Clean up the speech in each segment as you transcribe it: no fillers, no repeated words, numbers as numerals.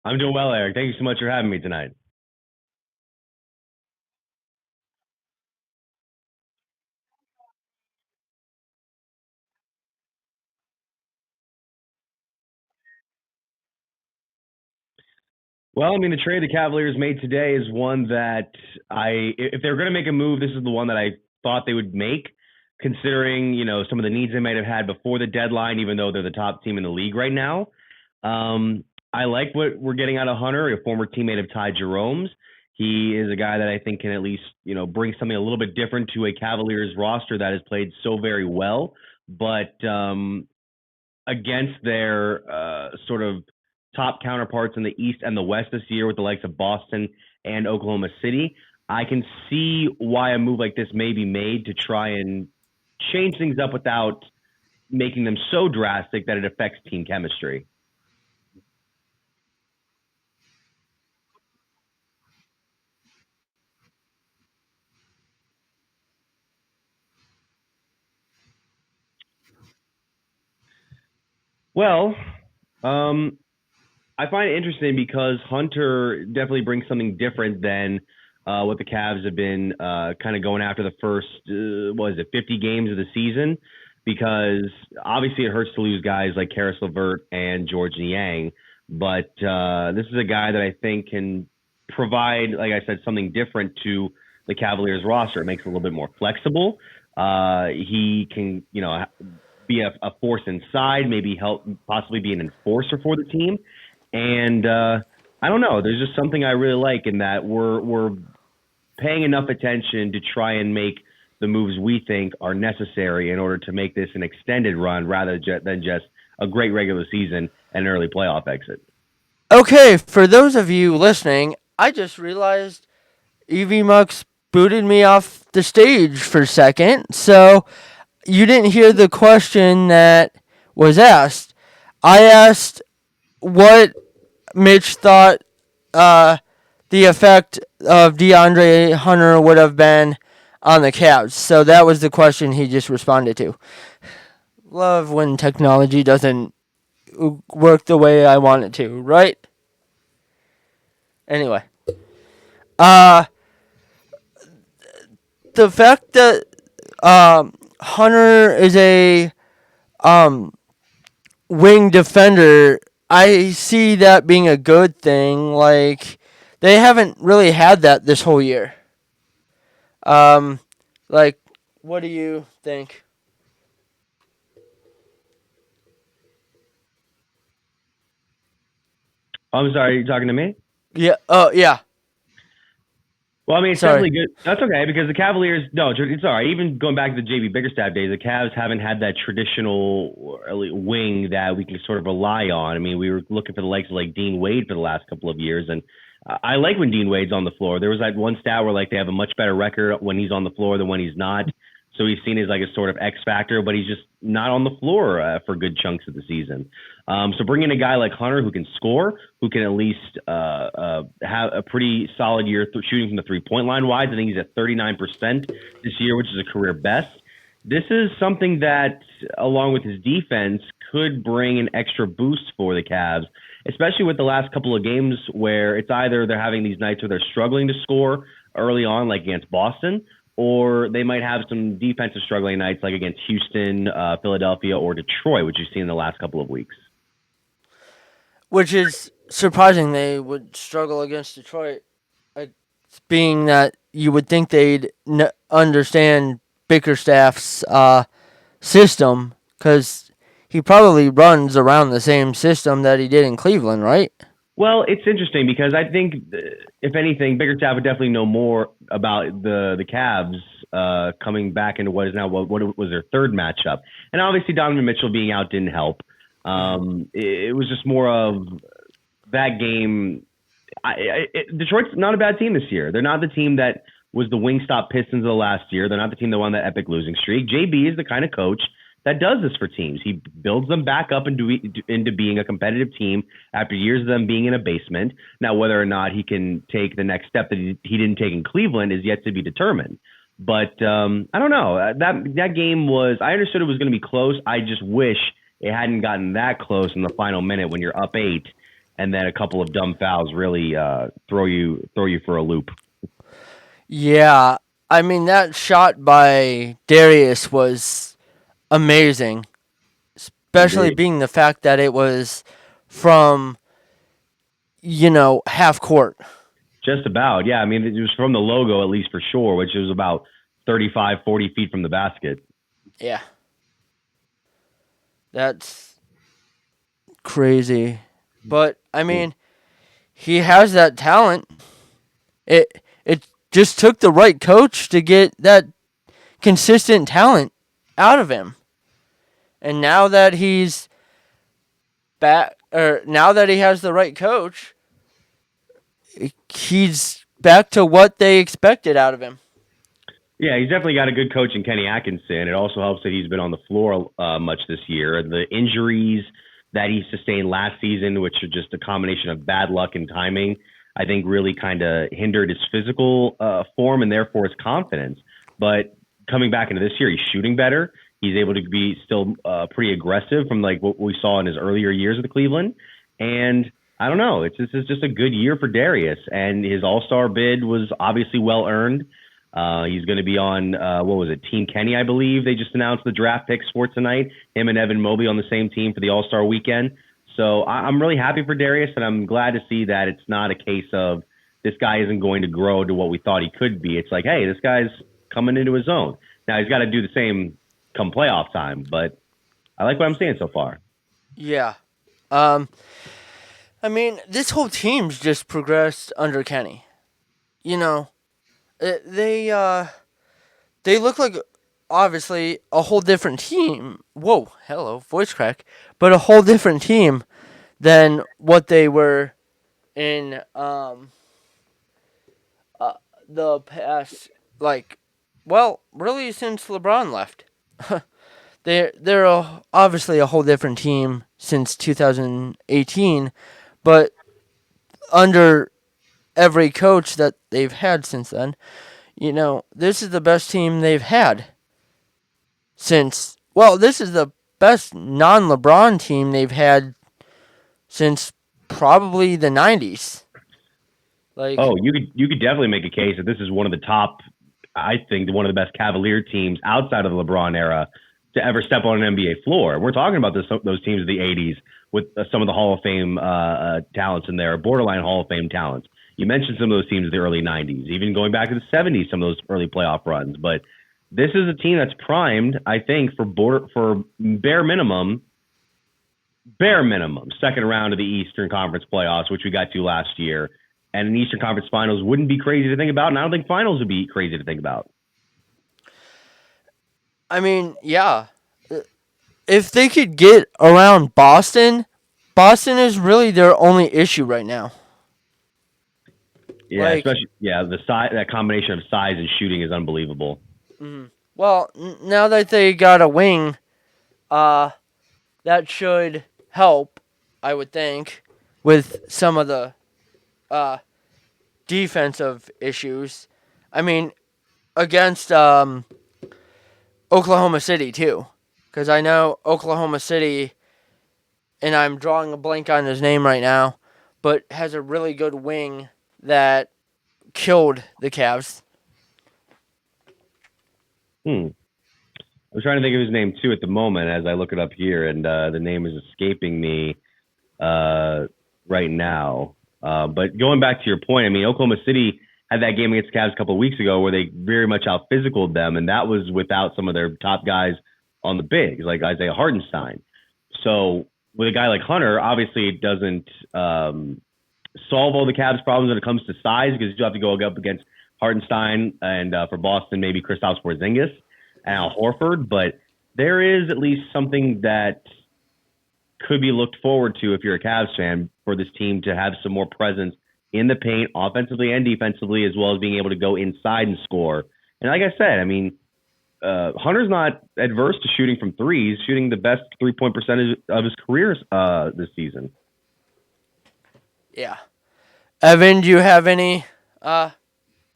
I'm doing well, Eric. Thank you so much for having me tonight. Well, I mean, the trade the Cavaliers made today is one that if they're going to make a move, this is the one that I thought they would make, considering, some of the needs they might have had before the deadline, even though they're the top team in the league right now. I like what we're getting out of Hunter, a former teammate of Ty Jerome's. He is a guy that I think can at least, bring something a little bit different to a Cavaliers roster that has played so very well. But against their sort of top counterparts in the East and the West this year with the likes of Boston and Oklahoma City. I can see why a move like this may be made to try and change things up without making them so drastic that it affects team chemistry. Well, um, I find it interesting because Hunter definitely brings something different than what the Cavs have been kind of going after the first, what is it, 50 games of the season. Because obviously it hurts to lose guys like Karis LeVert and George Niang, but this is a guy that I think can provide, like I said, something different to the Cavaliers roster. It makes it a little bit more flexible. He can, be a force inside, maybe help possibly be an enforcer for the team. And I don't know. There's just something I really like in that we're paying enough attention to try and make the moves we think are necessary in order to make this an extended run rather than just a great regular season and an early playoff exit. Okay, for those of you listening, I just realized EV Mux booted me off the stage for a second, so you didn't hear the question that was asked. I asked what Mitch thought uh, the effect of DeAndre Hunter would have been on the Cavs. So that was the question he just responded to. Love when technology doesn't work the way I want it to, right? Anyway, uh, the fact that Hunter is a um, wing defender, I see that being a good thing. Like, they haven't really had that this whole year. Um, like, what do you think? I'm sorry, are you talking to me? Yeah. Oh, yeah. Well, I mean, it's Sorry. definitely good. That's okay because the Cavaliers, no, it's all right. Even going back to the JB Bickerstaff days, the Cavs haven't had that traditional wing that we can sort of rely on. I mean, we were looking for the likes of like Dean Wade for the last couple of years, and I like when Dean Wade's on the floor. There was that one stat where like they have a much better record when he's on the floor than when he's not. So he's seen as like a sort of X factor, but he's just not on the floor for good chunks of the season. So bringing a guy like Hunter who can score, who can at least have a pretty solid year shooting from the 3-point line wise. I think he's at 39% this year, which is a career best. This is something that, along with his defense, could bring an extra boost for the Cavs, especially with the last couple of games where it's either they're having these nights where they're struggling to score early on, like against Boston, or they might have some defensive struggling nights like against Houston, Philadelphia, or Detroit, which you've seen in the last couple of weeks. Which is surprising they would struggle against Detroit, being that you would think they'd understand Bickerstaff's system because he probably runs around the same system that he did in Cleveland, right? Well, it's interesting because I think, if anything, Bickerstaff would definitely know more about the Cavs coming back into what is now what was their third matchup, and obviously Donovan Mitchell being out didn't help. It was just more of that game. Detroit's not a bad team this year. They're not the team that was the Wingstop Pistons of the last year. They're not the team that won that epic losing streak. JB is the kind of coach that does this for teams. He builds them back up into being a competitive team after years of them being in a basement. Now, whether or not he can take the next step that he didn't take in Cleveland is yet to be determined. But I don't know. That game was. I understood it was going to be close. I just wish it hadn't gotten that close in the final minute when you're up 8 and then a couple of dumb fouls really throw you for a loop. Yeah, I mean that shot by Darius was amazing, especially Indeed. being the fact that it was from half court. Just about, yeah. I mean, it was from the logo, at least for sure, which is about 35, 40 feet from the basket. Yeah, that's crazy. But I mean, he has that talent. It just took the right coach to get that consistent talent out of him. And now that he's back, or now that he has the right coach, he's back to what they expected out of him. Yeah, he's definitely got a good coach in Kenny Atkinson. It also helps that he's been on the floor much this year. The injuries that he sustained last season, which are just a combination of bad luck and timing, I think really kind of hindered his physical form and therefore his confidence. But coming back into this year, he's shooting better. He's able to be still pretty aggressive from like what we saw in his earlier years with Cleveland. And I don't know, it's just a good year for Darius. And his All-Star bid was obviously well earned. He's going to be on, what was it, Team Kenny, I believe. They just announced the draft picks for tonight. Him and Evan Mobley on the same team for the All-Star weekend. So I'm really happy for Darius, and I'm glad to see that it's not a case of this guy isn't going to grow to what we thought he could be. It's like, hey, this guy's coming into his own. Now, he's got to do the same come playoff time, but I like what I'm seeing so far. Yeah. I mean, this whole team's just progressed under Kenny. You know, they look like obviously a whole different team. Whoa, hello, voice crack. But a whole different team than what they were in the past, like, well, really since LeBron left. They're obviously a whole different team since 2018, but under every coach that they've had since then, this is the best team they've had since. Well, this is the best non-LeBron team they've had since probably the 90s. Like, Oh, you could definitely make a case that this is one of the top, I think, one of the best Cavalier teams outside of the LeBron era to ever step on an NBA floor. We're talking about those teams of the '80s with some of the Hall of Fame talents in there, borderline Hall of Fame talents. You mentioned some of those teams of the early '90s, even going back to the '70s, some of those early playoff runs. But this is a team that's primed, I think, for bare minimum, second round of the Eastern Conference playoffs, which we got to last year. And an Eastern Conference Finals wouldn't be crazy to think about, and I don't think Finals would be crazy to think about. I mean, yeah. If they could get around Boston, Boston is really their only issue right now. Yeah, Like, especially the size, that combination of size and shooting is unbelievable. well, now that they got a wing, uh, that should help, I would think, with some of the uh, defensive issues. I mean, against Oklahoma City, too. Because I know Oklahoma City, and I'm drawing a blank on his name right now, but has a really good wing that killed the Cavs. Hmm. I'm trying to think of his name too at the moment as I look it up here, and the name is escaping me uh, right now. But going back to your point, I mean, Oklahoma City had that game against the Cavs a couple of weeks ago where they very much out physicaled them, and that was without some of their top guys on the bigs, like Isaiah Hartenstein. So with a guy like Hunter, obviously it doesn't solve all the Cavs' problems when it comes to size because you still have to go up against Hartenstein and for Boston, maybe Kristaps Porzingis and Al Horford. But there is at least something that could be looked forward to if you're a Cavs fan for this team to have some more presence in the paint, offensively and defensively, as well as being able to go inside and score. And like I said, I mean, Hunter's not adverse to shooting from threes, shooting the best 3-point percentage of his career this season. Yeah. Evan, do you have any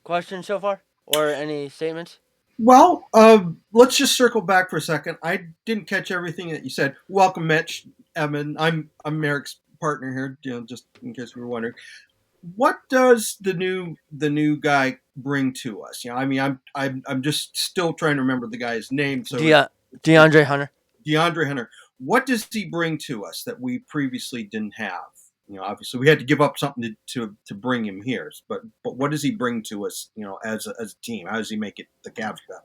questions so far? Or any statements? Well, let's just circle back for a second. I didn't catch everything that you said. Welcome, Mitch, Evan. I'm Eric's partner here, just in case we were wondering, what does the new guy bring to us? I mean, I'm just still trying to remember the guy's name. So it's DeAndre Hunter. DeAndre Hunter. What does he bring to us that we previously didn't have? Obviously we had to give up something to bring him here, but what does he bring to us? As a team, how does he make it the Cavs better?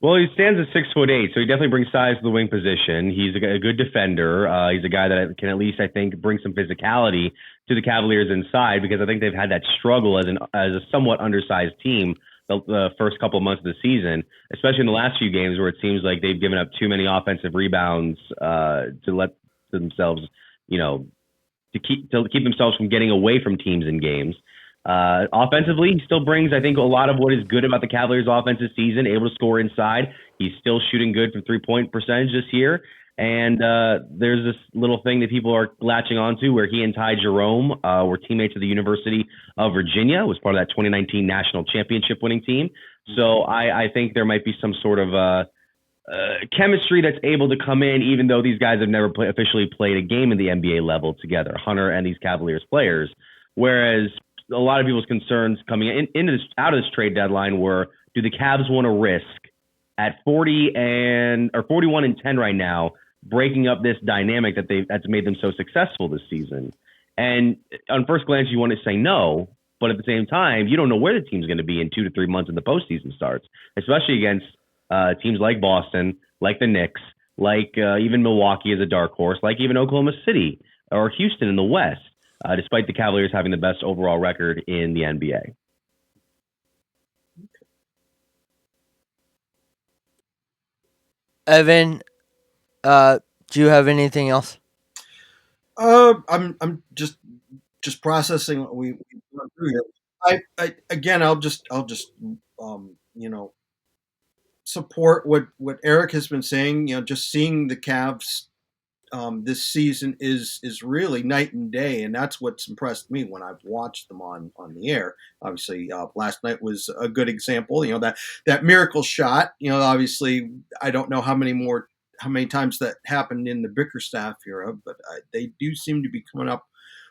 Well, he stands at 6'8", so he definitely brings size to the wing position. He's a good defender. He's a guy that can at least, I think, bring some physicality to the Cavaliers inside, because I think they've had that struggle as a somewhat undersized team the first couple of months of the season, especially in the last few games where it seems like they've given up too many offensive rebounds to let themselves, to keep themselves from getting away from teams in games. Offensively, he still brings, I think, a lot of what is good about the Cavaliers' offense this season, able to score inside. He's still shooting good from three-point percentage this year. And there's this little thing that people are latching onto where he and Ty Jerome were teammates at the University of Virginia, was part of that 2019 national championship winning team. So I think there might be some sort of chemistry that's able to come in, even though these guys have never officially played a game in the NBA level together, Hunter and these Cavaliers players. Whereas a lot of people's concerns coming out of this trade deadline were, do the Cavs want to risk at 41-10 right now, breaking up this dynamic that's made them so successful this season? And on first glance, you want to say no, but at the same time, you don't know where the team's going to be in 2 to 3 months when the postseason starts, especially against teams like Boston, like the Knicks, like even Milwaukee as a dark horse, like even Oklahoma City or Houston in the West, despite the Cavaliers having the best overall record in the NBA. Evan, do you have anything else? I'm just processing what we went through here. I'll just support what Eric has been saying. Just seeing the Cavs this season is really night and day, and that's what's impressed me when I've watched them on the air. Obviously, last night was a good example. That miracle shot. Obviously, I don't know how many times that happened in the Bickerstaff era, but they do seem to be coming up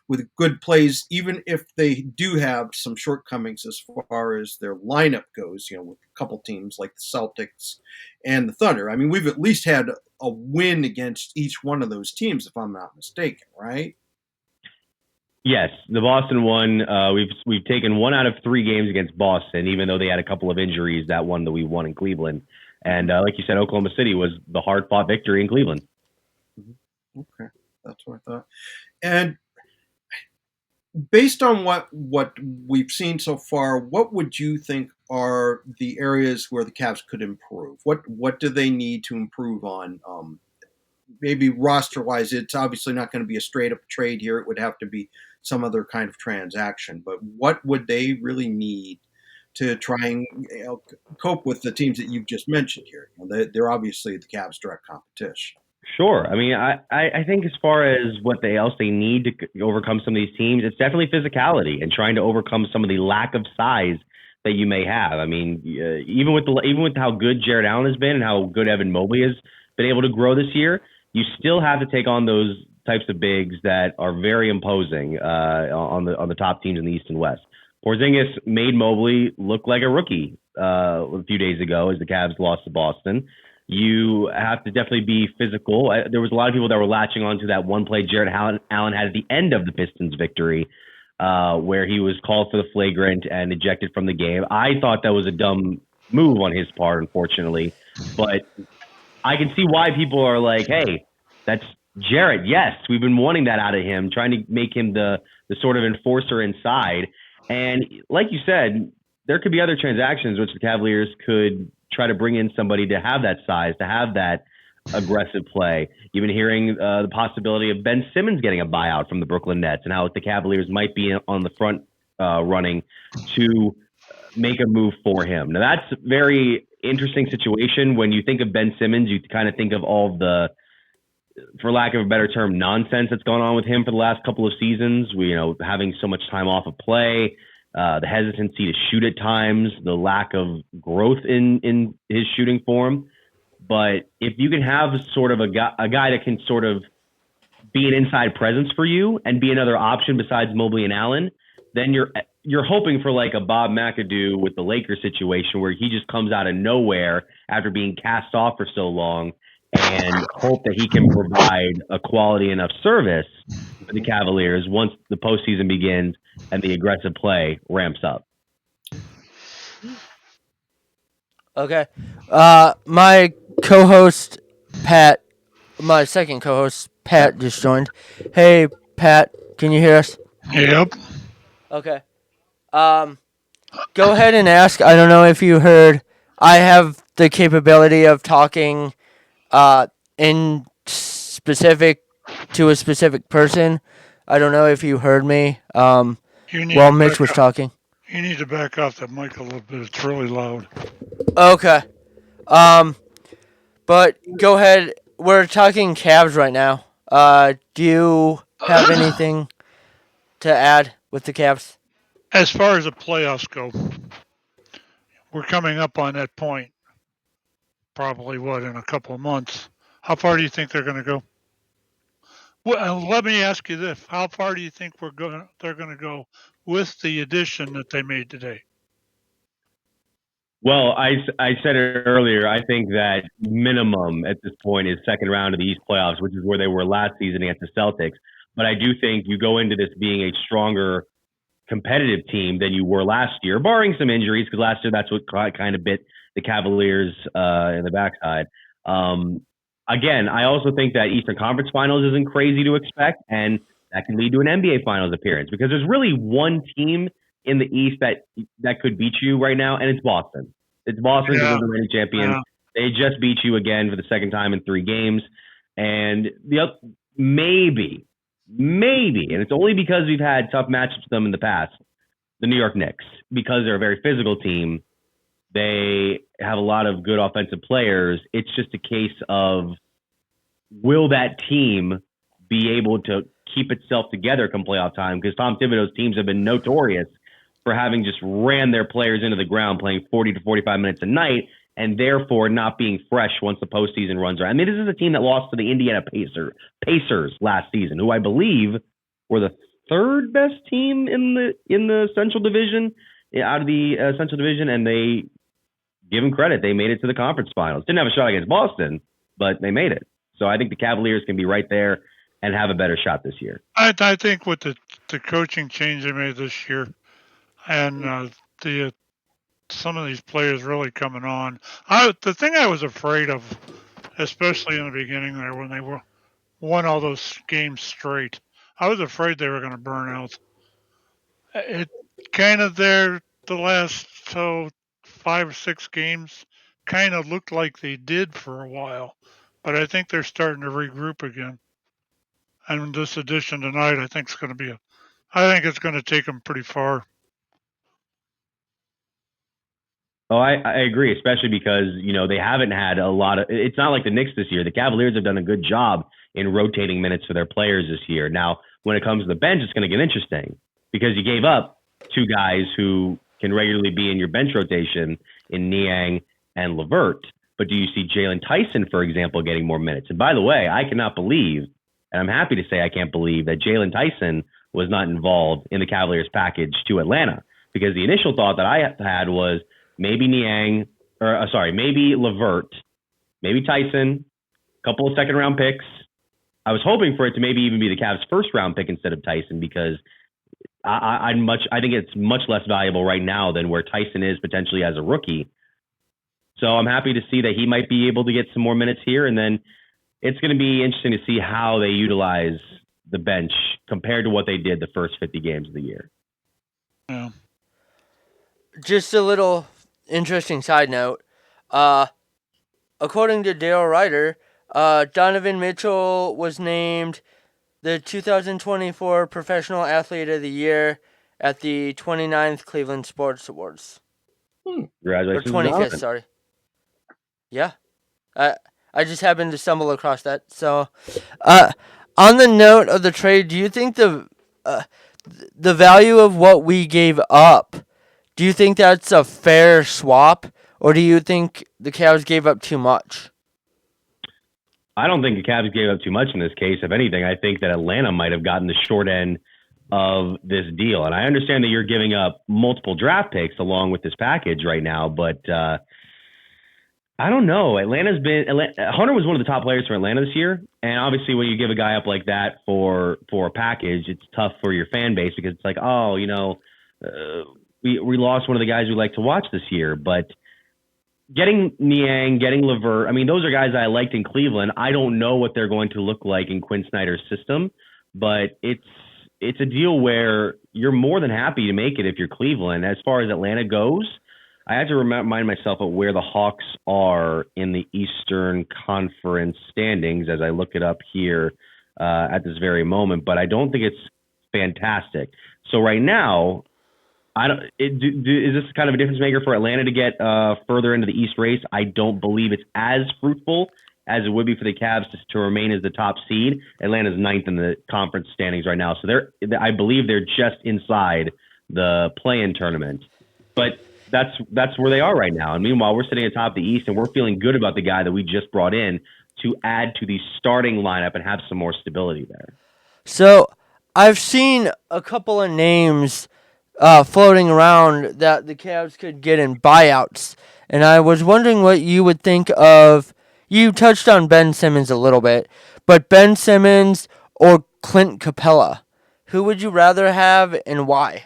with good plays, even if they do have some shortcomings as far as their lineup goes, with a couple teams like the Celtics and the Thunder. I mean, we've at least had a win against each one of those teams, if I'm not mistaken, right? Yes, the Boston one. We've taken 1 out of 3 games against Boston, even though they had a couple of injuries. That one that we won in Cleveland, and like you said, Oklahoma City was the hard-fought victory in Cleveland. Okay, that's what I thought. And based on what we've seen so far, what would you think are the areas where the Cavs could improve? What do they need to improve on? Maybe roster-wise, it's obviously not going to be a straight-up trade here. It would have to be some other kind of transaction. But what would they really need to try and cope with the teams that you've just mentioned here? They're obviously the Cavs' direct competition. Sure. I mean, I think as far as what else they need to overcome some of these teams, it's definitely physicality and trying to overcome some of the lack of size that you may have. I mean, even with how good Jared Allen has been and how good Evan Mobley has been able to grow this year, you still have to take on those types of bigs that are very imposing on the top teams in the East and West. Porzingis made Mobley look like a rookie a few days ago as the Cavs lost to Boston. You have to definitely be physical. There was a lot of people that were latching onto that one play Jared Allen had at the end of the Pistons victory, where he was called for the flagrant and ejected from the game. I thought that was a dumb move on his part, unfortunately. But I can see why people are like, hey, that's Jared. Yes, we've been wanting that out of him, trying to make him the sort of enforcer inside. And like you said, there could be other transactions which the Cavaliers could try to bring in somebody to have that size, to have that aggressive play. You've been hearing the possibility of Ben Simmons getting a buyout from the Brooklyn Nets and how the Cavaliers might be on the front running to make a move for him. Now, that's a very interesting situation. When you think of Ben Simmons, you kind of think of all of the, for lack of a better term, nonsense that's gone on with him for the last couple of seasons. Having so much time off of play, the hesitancy to shoot at times, the lack of growth in his shooting form. But if you can have sort of a guy that can sort of be an inside presence for you and be another option besides Mobley and Allen, then you're hoping for like a Bob McAdoo with the Lakers situation where he just comes out of nowhere after being cast off for so long and hope that he can provide a quality enough service for the Cavaliers once the postseason begins and the aggressive play ramps up. Okay. My co-host, Pat, my second co-host, Pat, just joined. Hey, Pat, can you hear us? Yep. Okay. Go ahead and ask. I don't know if you heard. I have the capability of talking in specific to a specific person. I don't know if you heard me while Mitch was talking. You need to back off that mic a little bit. It's really loud. Okay. But go ahead. We're talking Cavs right now. Do you have anything to add with the Cavs? As far as the playoffs go, we're coming up on that point. Probably in a couple of months. How far do you think they're going to go? Well, let me ask you this: how far do you think they're going to go with the addition that they made today? Well, I said it earlier. I think that minimum at this point is second round of the East playoffs, which is where they were last season against the Celtics. But I do think you go into this being a stronger competitive team than you were last year, barring some injuries, because last year that's what kind of bit the Cavaliers in the backside. Again, I also think that Eastern Conference Finals isn't crazy to expect, and that can lead to an NBA Finals appearance because there's really one team in the East that could beat you right now, and it's Boston. It's Boston because they're the reigning champion. Yeah. They just beat you again for the second time in 3 games, and maybe, and it's only because we've had tough matchups with them in the past, the New York Knicks, because they're a very physical team. They have a lot of good offensive players. It's just a case of will that team be able to keep itself together come playoff time? Because Tom Thibodeau's teams have been notorious for having just ran their players into the ground, playing 40 to 45 minutes a night, and therefore not being fresh once the postseason runs around. I mean, this is a team that lost to the Indiana Pacers last season, who I believe were the third best team in the Central Division, out of the Central Division, and they give them credit. They made it to the conference finals. Didn't have a shot against Boston, but they made it. So I think the Cavaliers can be right there and have a better shot this year. I think with the coaching change they made this year and some of these players really coming on, the thing I was afraid of, especially in the beginning there when they won all those games straight, I was afraid they were going to burn out. It kind of the last 5 or 6 games kind of looked like they did for a while, but I think they're starting to regroup again. And this edition tonight, I think it's going to take them pretty far. Oh, I agree, especially because, they haven't had a lot of – it's not like the Knicks this year. The Cavaliers have done a good job in rotating minutes for their players this year. Now, when it comes to the bench, it's going to get interesting because you gave up 2 guys who can regularly be in your bench rotation in Niang and LeVert. But do you see Jalen Tyson, for example, getting more minutes? And by the way, I cannot believe, and I'm happy to say I can't believe, that Jalen Tyson was not involved in the Cavaliers package to Atlanta, because the initial thought that I had was – maybe maybe LeVert, maybe Tyson, a couple of second-round picks. I was hoping for it to maybe even be the Cavs' first-round pick instead of Tyson because I think it's much less valuable right now than where Tyson is potentially as a rookie. So I'm happy to see that he might be able to get some more minutes here, and then it's going to be interesting to see how they utilize the bench compared to what they did the first 50 games of the year. Yeah. Just a little interesting side note. According to Dale Ryder, Donovan Mitchell was named the 2024 Professional Athlete of the Year at the 29th Cleveland Sports Awards. Congratulations. Or 25th, sorry. Yeah. I just happened to stumble across that. So, on the note of the trade, do you think the value of what we gave up, do you think that's a fair swap, or do you think the Cavs gave up too much? I don't think the Cavs gave up too much in this case. If anything, I think that Atlanta might have gotten the short end of this deal. And I understand that you're giving up multiple draft picks along with this package right now, but I don't know. Hunter was one of the top players for Atlanta this year, and obviously when you give a guy up like that for a package, it's tough for your fan base because it's like, oh, we lost one of the guys we like to watch this year. But getting Niang, getting Levert, I mean, those are guys I liked in Cleveland. I don't know what they're going to look like in Quinn Snyder's system, but it's a deal where you're more than happy to make it if you're Cleveland. As far as Atlanta goes, I have to remind myself of where the Hawks are in the Eastern Conference standings as I look it up here at this very moment, but I don't think it's fantastic. So right now, is this kind of a difference maker for Atlanta to get further into the East race? I don't believe it's as fruitful as it would be for the Cavs to remain as the top seed. Atlanta's ninth in the conference standings right now, so I believe they're just inside the play-in tournament. But that's where they are right now. And meanwhile, we're sitting atop the East, and we're feeling good about the guy that we just brought in to add to the starting lineup and have some more stability there. So I've seen a couple of names floating around that the Cavs could get in buyouts, and I was wondering what you would think of. You touched on Ben Simmons a little bit, but Ben Simmons or Clint Capella, who would you rather have and why?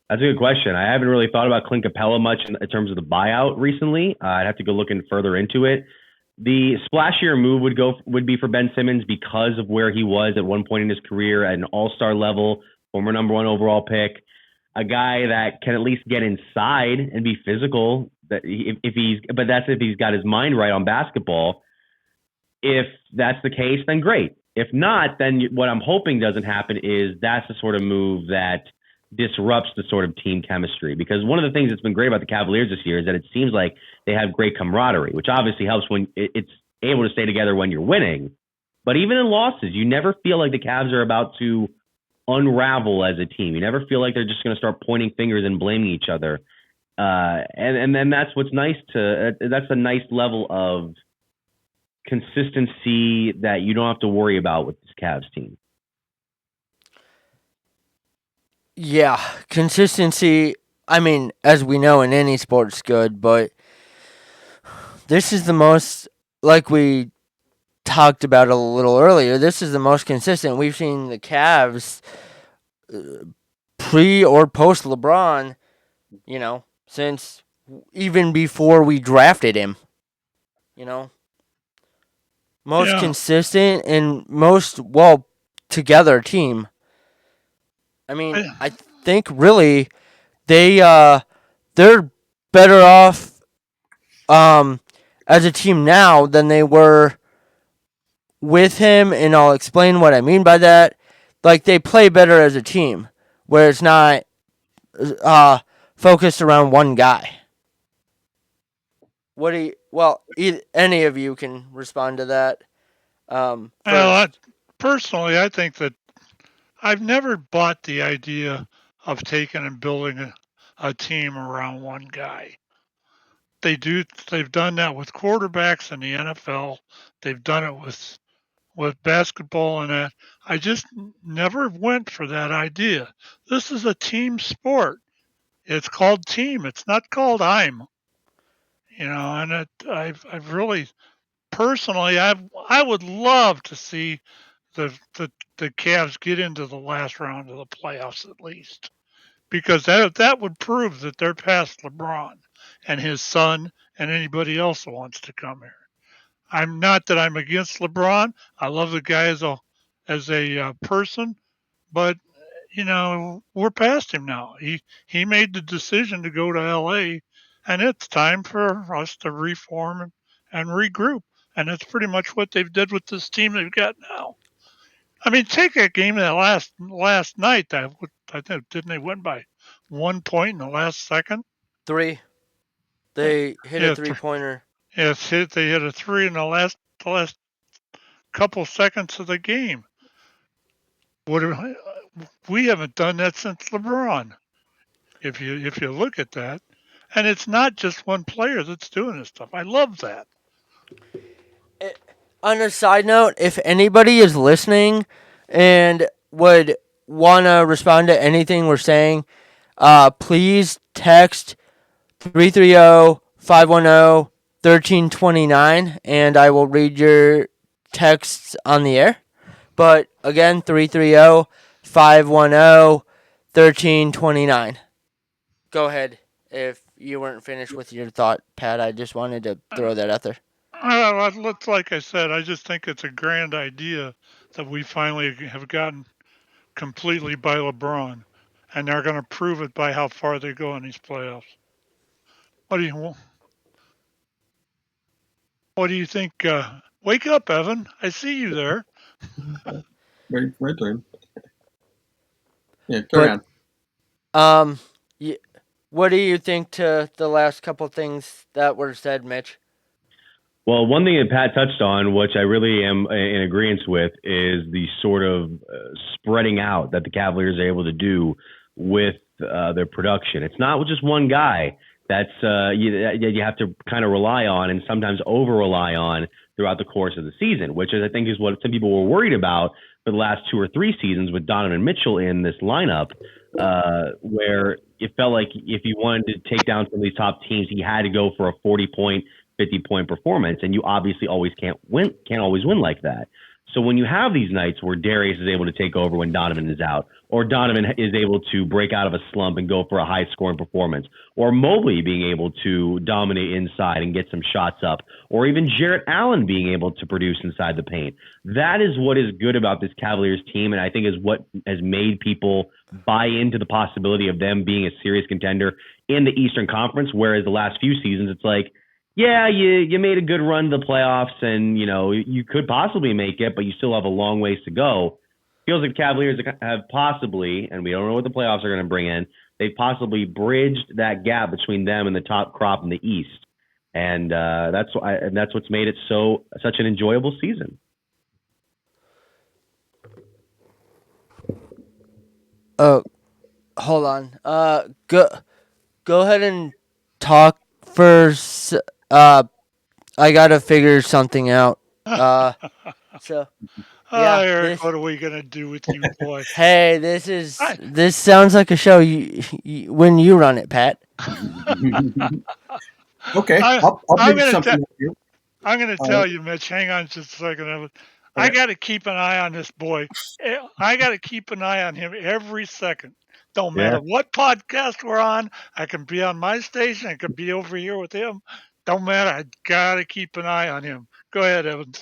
That's a good question. I haven't really thought about Clint Capella much in terms of the buyout recently. I'd have to go looking further into it. The splashier move would be for Ben Simmons because of where he was at one point in his career at an all-star level, former number 1 overall pick, a guy that can at least get inside and be physical. But that's if he's got his mind right on basketball. If that's the case, then great. If not, then what I'm hoping doesn't happen is that's the sort of move that disrupts the sort of team chemistry. Because one of the things that's been great about the Cavaliers this year is that it seems like they have great camaraderie, which obviously helps when it's able to stay together when you're winning. But even in losses, you never feel like the Cavs are about to unravel as a team. You never feel like they're just going to start pointing fingers and blaming each other. And then that's what's nice that's a nice level of consistency that you don't have to worry about with this Cavs team. Yeah, consistency, I mean, as we know in any sport's good, but this is the most, like we talked about a little earlier, this is the most consistent we've seen the Cavs pre or post LeBron, since even before we drafted him. Most consistent and most together team. I mean, I think really they're better off as a team now than they were with him, and I'll explain what I mean by that. Like, they play better as a team, where it's not focused around one guy. Any of you can respond to that. Personally, I think that I've never bought the idea of taking and building a team around one guy. They've done that with quarterbacks in the NFL. They've done it with basketball and that. I just never went for that idea. This is a team sport. It's called team. It's not called I'm. And I've really personally I would love to see the Cavs get into the last round of the playoffs at least, because that would prove that they're past LeBron and his son and anybody else that wants to come here. I'm not that I'm against LeBron. I love the guy as a person, but we're past him now. He made the decision to go to LA, and it's time for us to reform and regroup. And that's pretty much what they've did with this team they've got now. I mean, take that game that last night. I think didn't they win by 1 point in the last second? 3. They hit a 3-pointer. Yes, they hit a 3 in the last couple seconds of the game. We haven't done that since LeBron. If you look at that, and it's not just one player that's doing this stuff. I love that. On a side note, if anybody is listening and would want to respond to anything we're saying, please text 330-510-1329 and I will read your texts on the air. But again, 330-510-1329. Go ahead if you weren't finished with your thought, Pat. I just wanted to throw that out there. Like I said, I just think it's a grand idea that we finally have gotten completely by LeBron, and they're going to prove it by how far they go in these playoffs. What do you think? Wake up, Evan! I see you there. Right there. Yeah, carry on. What do you think to the last couple things that were said, Mitch? Well, one thing that Pat touched on, which I really am in agreement with, is the sort of spreading out that the Cavaliers are able to do with their production. It's not just one guy that's you have to kind of rely on and sometimes over rely on throughout the course of the season, which I think is what some people were worried about for the last 2 or 3 seasons with Donovan Mitchell in this lineup, where it felt like if you wanted to take down some of these top teams, he had to go for a 40-point 50-point performance, and you obviously can't always win like that. So when you have these nights where Darius is able to take over when Donovan is out, or Donovan is able to break out of a slump and go for a high-scoring performance, or Mobley being able to dominate inside and get some shots up, or even Jarrett Allen being able to produce inside the paint, that is what is good about this Cavaliers team, and I think is what has made people buy into the possibility of them being a serious contender in the Eastern Conference, whereas the last few seasons, it's like, yeah, you made a good run to the playoffs, and you could possibly make it, but you still have a long ways to go. Feels like Cavaliers have possibly, and we don't know what the playoffs are going to bring in, they've possibly bridged that gap between them and the top crop in the East, and that's what's made it such an enjoyable season. Oh, hold on. Go ahead and talk first. I gotta figure something out. So yeah, Eric, what are we gonna do with you, boy? Hey, this sounds like a show when you run it, Pat. Okay, I'll bring something up here. I'm going to tell you, Mitch. Hang on just a second. I got to keep an eye on this boy. I got to keep an eye on him every second. Don't matter what podcast we're on. I can be on my station. I could be over here with him. Don't matter. I got to keep an eye on him. Go ahead, Evan.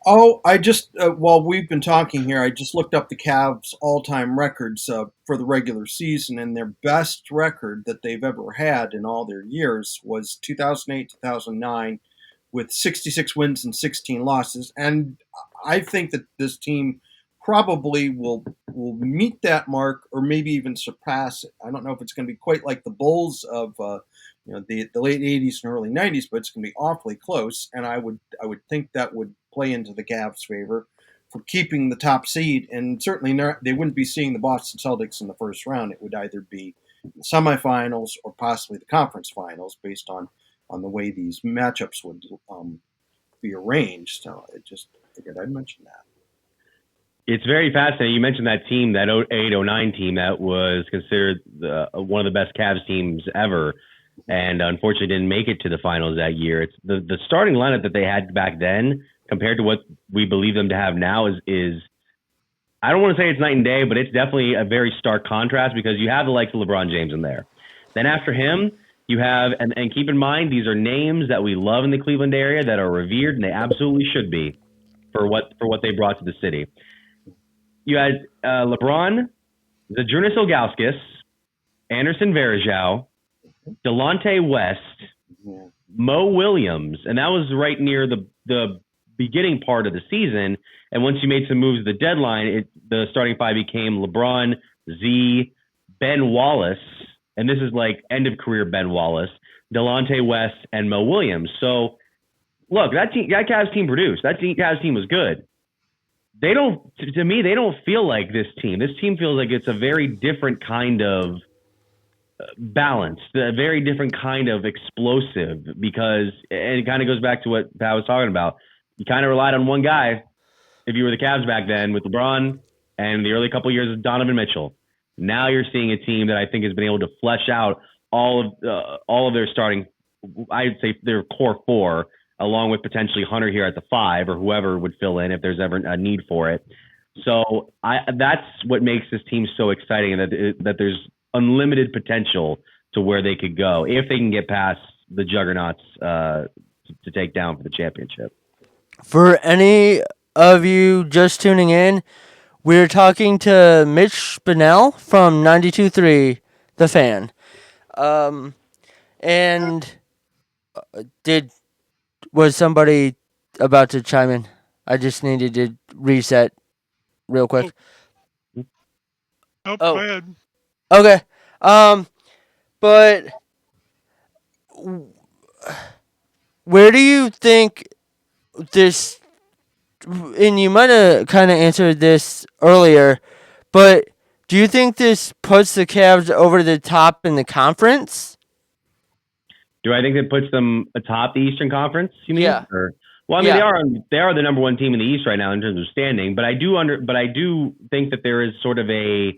Oh, I just while we've been talking here, I just looked up the Cavs' all-time records for the regular season, and their best record that they've ever had in all their years was 2008-2009, with 66 wins and 16 losses. And I think that this team probably will meet that mark, or maybe even surpass it. I don't know if it's going to be quite like the Bulls of the late 80s and early 90s, but it's going to be awfully close. And I would think that would play into the Cavs' favor for keeping the top seed. And certainly they wouldn't be seeing the Boston Celtics in the first round. It would either be the semifinals or possibly the conference finals, based on the way these matchups would be arranged. So I just figured I'd mention that. It's very fascinating. You mentioned that team, that 08-09 team that was considered one of the best Cavs teams ever, and unfortunately didn't make it to the finals that year. It's the starting lineup that they had back then compared to what we believe them to have now is I don't want to say it's night and day, but it's definitely a very stark contrast, because you have the likes of LeBron James in there. Then after him, you have, and keep in mind, these are names that we love in the Cleveland area that are revered, and they absolutely should be for what they brought to the city. You had LeBron, Zydrunas Ilgauskas, Anderson Varejao, Delonte West, Mo Williams, and that was right near the beginning part of the season. And once you made some moves at the deadline, the starting five became LeBron, Z, Ben Wallace, and this is like end of career Ben Wallace, Delonte West, and Mo Williams. So look, that Cavs team produced. That Cavs team was good. To me, they don't feel like this team. This team feels like it's a very different kind of balanced, a very different kind of explosive, because, and it kind of goes back to what Pat was talking about. you kind of relied on one guy if you were the Cavs back then with LeBron and the early couple of years of Donovan Mitchell. Now you're seeing a team that I think has been able to flesh out all of their starting, I'd say their core four, along with potentially Hunter here at the 5 or whoever would fill in if there's ever a need for it. So that's what makes this team so exciting, and that there's unlimited potential to where they could go if they can get past the juggernauts to take down for the championship. For any of you just tuning in, we're talking to Mitch Spinel from 92.3 The Fan. And was somebody about to chime in? I just needed to reset real quick. Nope, go ahead. Okay. But where do you think this, and you might have kind of answered this earlier, but do you think this puts the Cavs over the top in the conference? Do I think that puts them atop the Eastern Conference? You mean? Yeah. Well, I mean, they are the number one team in the East right now in terms of standing, but I do think that there is sort of I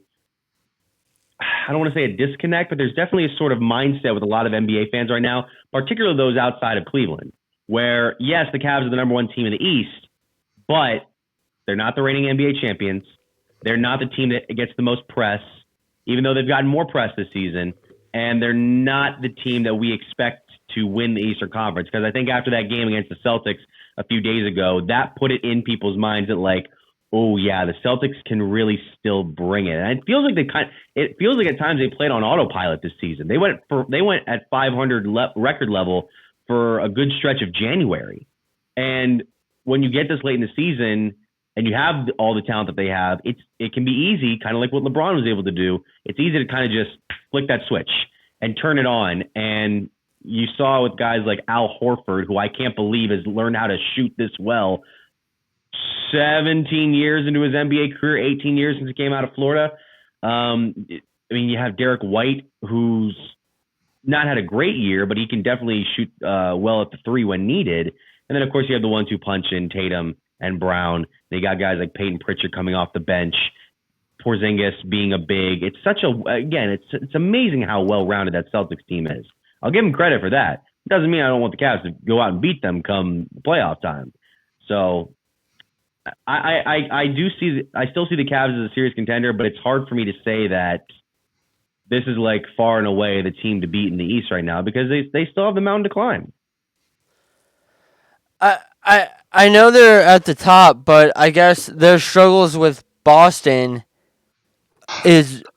don't want to say a disconnect, but there's definitely a sort of mindset with a lot of NBA fans right now, particularly those outside of Cleveland, where yes, the Cavs are the number one team in the East, but they're not the reigning NBA champions. They're not the team that gets the most press, even though they've gotten more press this season. And they're not the team that we expect to win the Eastern Conference. Because I think after that game against the Celtics a few days ago, that put it in people's minds that like, oh yeah, the Celtics can really still bring it. And it feels like at times they played on autopilot this season. They went at 500 record level for a good stretch of January. And when you get this late in the season and you have all the talent that they have, it can be easy, kind of like what LeBron was able to do. It's easy to kind of just flick that switch and turn it on. And you saw with guys like Al Horford, who I can't believe has learned how to shoot this well 17 years into his NBA career, 18 years since he came out of Florida. I mean, you have Derek White, who's not had a great year, but he can definitely shoot well at the 3 when needed. And then, of course, you have the 1-2 punch in Tatum and Brown. They got guys like Peyton Pritchard coming off the bench, Porzingis being a big. It's it's amazing how well-rounded that Celtics team is. I'll give them credit for that. It doesn't mean I don't want the Cavs to go out and beat them come playoff time. So I still see the Cavs as a serious contender, but it's hard for me to say that this is like far and away the team to beat in the East right now because they still have the mountain to climb. I know they're at the top, but I guess their struggles with Boston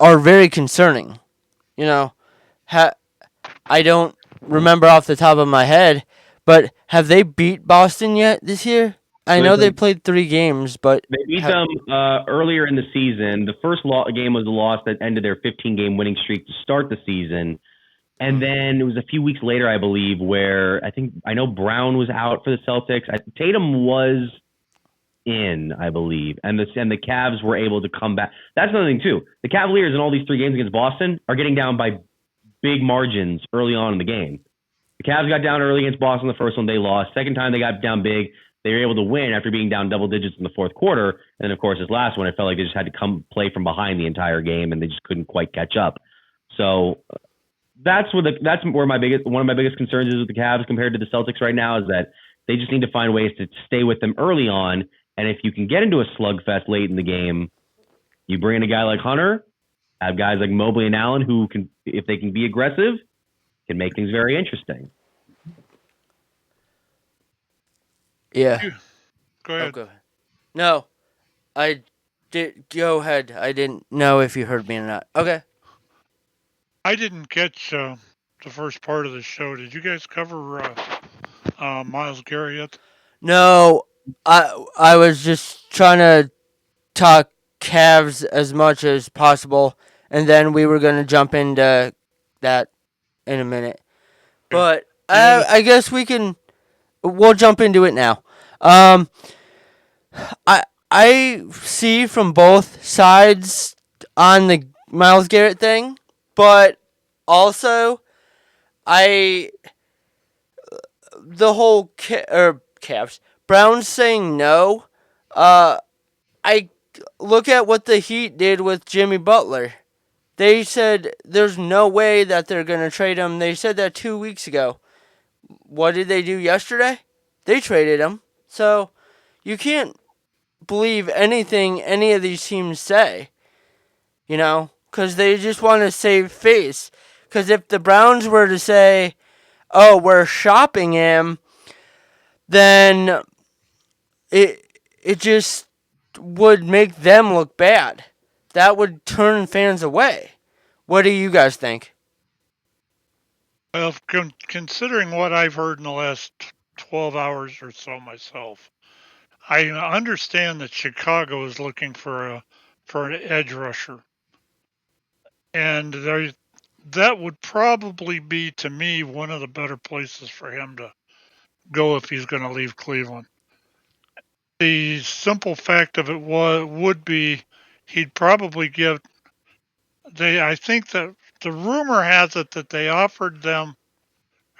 are very concerning. You know, I don't remember off the top of my head, but have they beat Boston yet this year? I know they played 3 games, but they beat them earlier in the season. The first game was a loss that ended their 15-game winning streak to start the season. And then it was a few weeks later, I believe, where I know Brown was out for the Celtics. Tatum was in, I believe, and the Cavs were able to come back. That's another thing too. The Cavaliers in all these 3 games against Boston are getting down by big margins early on in the game. The Cavs got down early against Boston the first one, they lost. Second time they got down big, they were able to win after being down double digits in the fourth quarter. And then, of course, this last one, it felt like they just had to come play from behind the entire game, and they just couldn't quite catch up. So that's where one of my biggest concerns is with the Cavs compared to the Celtics right now is that they just need to find ways to stay with them early on. And if you can get into a slugfest late in the game, you bring in a guy like Hunter, have guys like Mobley and Allen who can, if they can be aggressive, can make things very interesting. Yeah. Go ahead. Okay. No, I did. Go ahead. I didn't know if you heard me or not. Okay. I didn't catch the first part of the show. Did you guys cover Myles Garrett yet? No, I was just trying to talk Cavs as much as possible, and then we were going to jump into that in a minute. But I guess we'll jump into it now. I see from both sides on the Myles Garrett thing, but also the whole Cavs Browns saying no, I look at what the Heat did with Jimmy Butler. They said there's no way that they're going to trade him. They said that 2 weeks ago. What did they do yesterday? They traded him. So you can't believe anything any of these teams say, because they just want to save face. Because if the Browns were to say, oh, we're shopping him, then it just would make them look bad. That would turn fans away. What do you guys think? Well, considering what I've heard in the last 12 hours or so myself, I understand that Chicago is looking for an edge rusher, and that would probably be, to me, one of the better places for him to go if he's going to leave Cleveland. The simple fact of it would be he'd probably give. I think that the rumor has it that they offered them,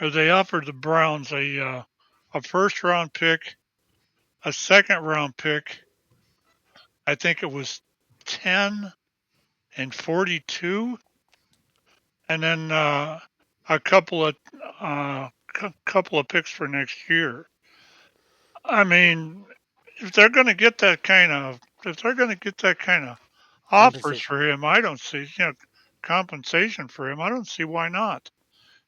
or they offered the Browns a first round pick, a second round pick. I think it was 10 and 42, and then a couple of picks for next year. I mean, if they're going to get that kind of offers for him, I don't see compensation for him. I don't see why not.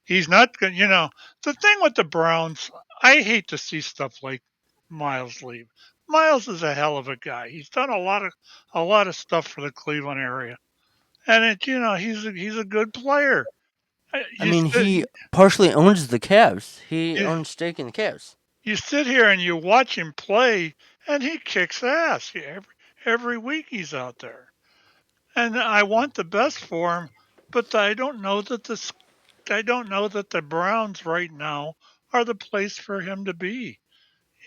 He's not going. The thing with the Browns, I hate to see stuff like Miles leave. Miles is a hell of a guy. He's done a lot of stuff for the Cleveland area, and he's a good player. He partially owns the Cavs. He owns stake in the Cavs. You sit here and you watch him play, and he kicks ass. Every week he's out there, and I want the best for him, but I don't know that the Browns right now are the place for him to be.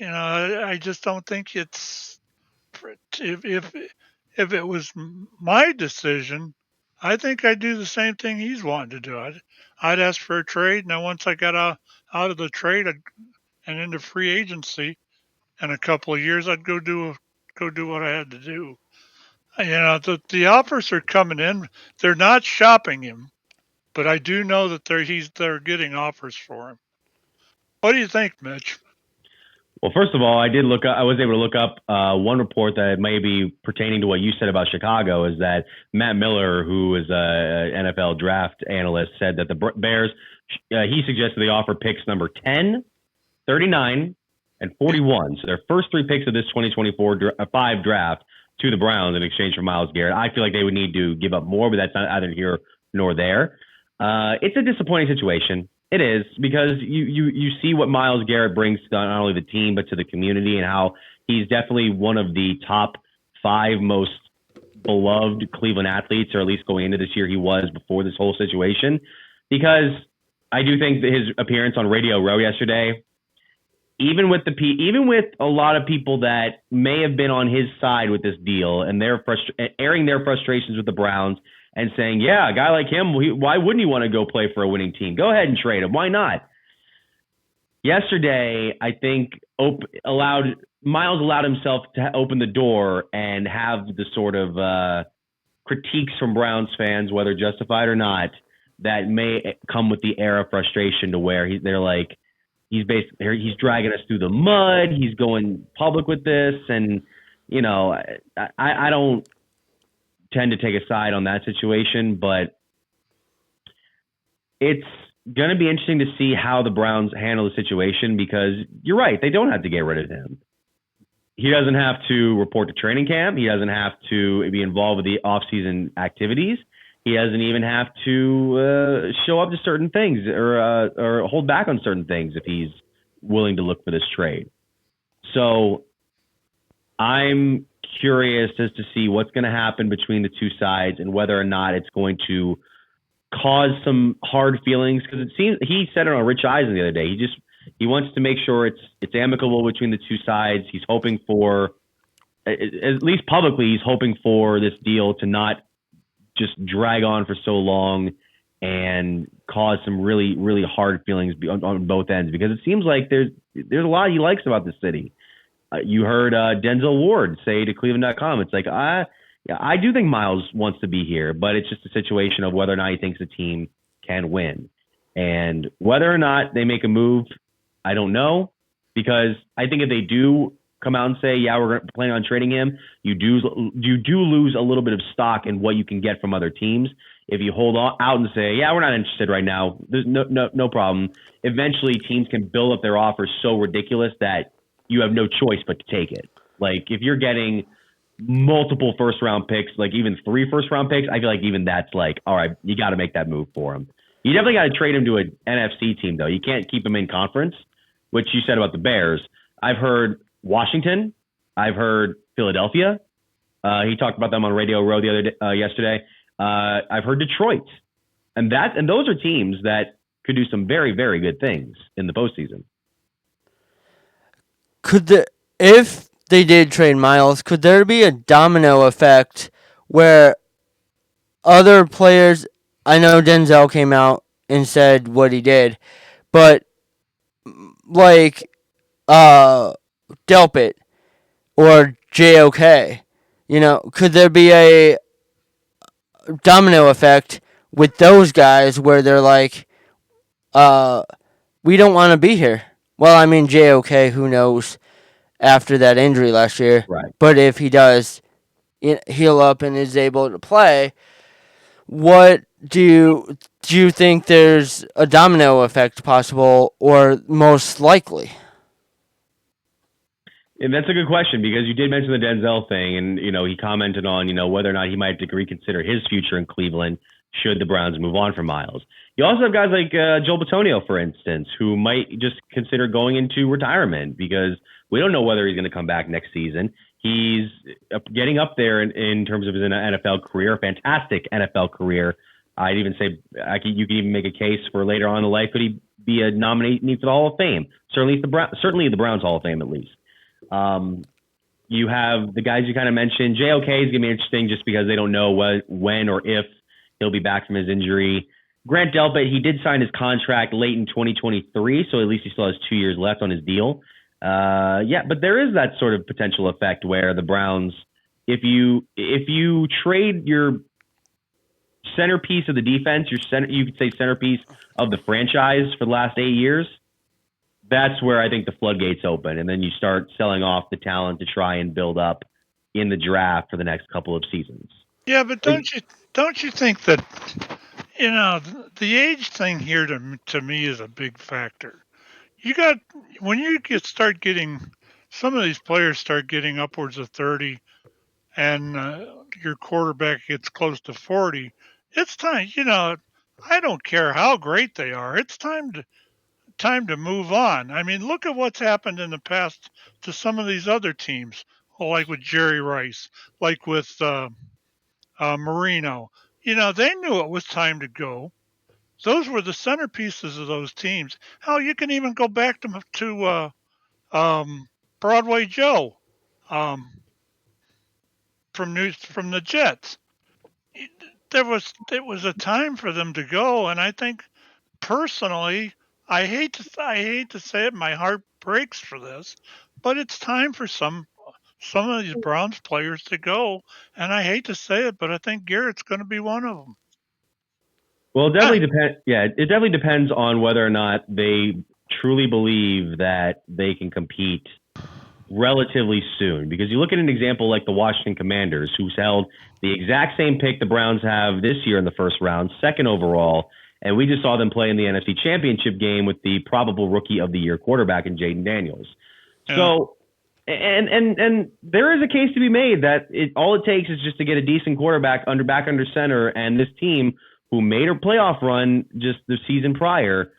I just don't think it's if it was my decision, I think I'd do the same thing he's wanting to do. I'd ask for a trade, and then once I got out of the trade and into free agency in a couple of years, I'd go do what I had to do. The offers are coming in. They're not shopping him, but I do know that they're getting offers for him. What do you think, Mitch? Well, first of all, I was able to look up one report that may be pertaining to what you said about Chicago, is that Matt Miller, who is a NFL draft analyst, said that the Bears, he suggested they offer picks number 10, 39, and 41. So their first three picks of this 2024 5 draft to the Browns in exchange for Myles Garrett. I feel like they would need to give up more, but that's not either here nor there. It's a disappointing situation. It is, because you see what Myles Garrett brings to not only the team but to the community, and how he's definitely one of the top 5 most beloved Cleveland athletes, or at least going into this year he was before this whole situation. Because I do think that his appearance on Radio Row yesterday, even with a lot of people that may have been on his side with this deal and they're airing their frustrations with the Browns and saying, yeah, a guy like him, why wouldn't he want to go play for a winning team? Go ahead and trade him. Why not? Yesterday, I think Myles allowed himself to open the door and have the sort of critiques from Browns fans, whether justified or not, that may come with the air of frustration, to where they're like, he's dragging us through the mud. He's going public with this. And, I don't tend to take a side on that situation, but it's going to be interesting to see how the Browns handle the situation, because you're right, they don't have to get rid of him. He doesn't have to report to training camp. He doesn't have to be involved with the off-season activities. He doesn't even have to show up to certain things or hold back on certain things if he's willing to look for this trade. So I'm curious as to see what's going to happen between the two sides, and whether or not it's going to cause some hard feelings, because it seems he said it on Rich Eisen the other day. He wants to make sure it's amicable between the two sides. He's hoping for, at least publicly, he's hoping for this deal to not just drag on for so long and cause some really, really hard feelings on both ends, because it seems like there's a lot he likes about the city. You heard Denzel Ward say to Cleveland.com, it's like, I do think Miles wants to be here, but it's just a situation of whether or not he thinks the team can win. And whether or not they make a move, I don't know, because I think if they do come out and say, yeah, we're planning on trading him, you do lose a little bit of stock in what you can get from other teams. If you hold out and say, yeah, we're not interested right now, there's no problem. Eventually, teams can build up their offers so ridiculous that you have no choice but to take it. Like, if you're getting multiple first-round picks, like even 3 first-round picks, I feel like even that's like, all right, you got to make that move for him. You definitely got to trade him to an NFC team, though. You can't keep him in conference, which you said about the Bears. I've heard Washington. I've heard Philadelphia. He talked about them on Radio Row the other day, yesterday. I've heard Detroit, and those are teams that could do some very, very good things in the postseason. If they did trade Miles, could there be a domino effect where other players? I know Denzel came out and said what he did, but like Delpit or JOK, could there be a domino effect with those guys where they're like, we don't want to be here? Well, I mean, JOK, who knows after that injury last year. Right. But if he does heal up and is able to play, what do you think there's a domino effect possible or most likely? And that's a good question, because you did mention the Denzel thing, and he commented on whether or not he might have to reconsider his future in Cleveland should the Browns move on from Miles. You also have guys like Joel Bitonio, for instance, who might just consider going into retirement because we don't know whether he's going to come back next season. He's getting up there in terms of his NFL career, fantastic NFL career. I'd even say you could even make a case for later on in life could he be a nominee for the Hall of Fame? Certainly the Browns Hall of Fame at least. You have the guys you kind of mentioned. JOK is going to be interesting just because they don't know when or if he'll be back from his injury. Grant Delpit, he did sign his contract late in 2023, so at least he still has 2 years left on his deal. But there is that sort of potential effect where the Browns, if you trade your centerpiece of the defense, you could say centerpiece of the franchise for the last 8 years, that's where I think the floodgates open, and then you start selling off the talent to try and build up in the draft for the next couple of seasons. Yeah, but don't you think that the age thing here to me is a big factor. When start getting some of these players start getting upwards of 30, and your quarterback gets close to 40, it's time. I don't care how great they are. It's time to move on. I mean, look at what's happened in the past to some of these other teams, like with Jerry Rice, like with Marino. They knew it was time to go. Those were the centerpieces of those teams. Hell, you can even go back to Broadway Joe from the Jets. It was a time for them to go, and I think personally, I hate to say it, my heart breaks for this, but it's time for some of these Browns players to go, and I hate to say it, but I think Garrett's going to be one of them. Well, it definitely depends. Yeah, it definitely depends on whether or not they truly believe that they can compete relatively soon. Because you look at an example like the Washington Commanders, who's held the exact same pick the Browns have this year in the first round, second overall, and we just saw them play in the NFC Championship game with the probable Rookie of the Year quarterback in Jaden Daniels. Yeah. So, and there is a case to be made that all it takes is just to get a decent quarterback back under center, and this team, who made a playoff run just the season prior,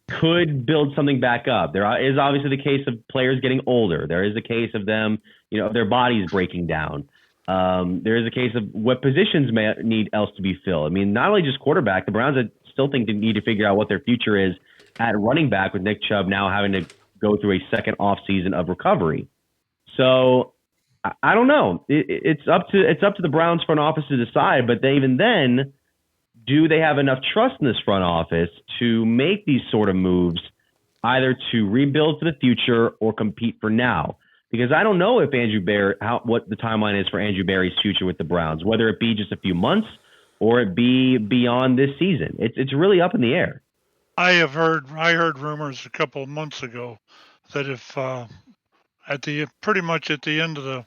could build something back up. There is obviously the case of players getting older. There is a case of them, their bodies breaking down. There is a case of what positions may need else to be filled. I mean, not only just quarterback, the Browns still think they need to figure out what their future is at running back, with Nick Chubb now having to go through a second off season of recovery. So I don't know. It's up to the Browns front office to decide, but even then, do they have enough trust in this front office to make these sort of moves, either to rebuild for the future or compete for now? because I don't know if Andrew Barry, what the timeline is for Andrew Barry's future with the Browns, whether it be just a few months or it be beyond this season. It's really up in the air. I heard rumors a couple of months ago that if pretty much at the end of the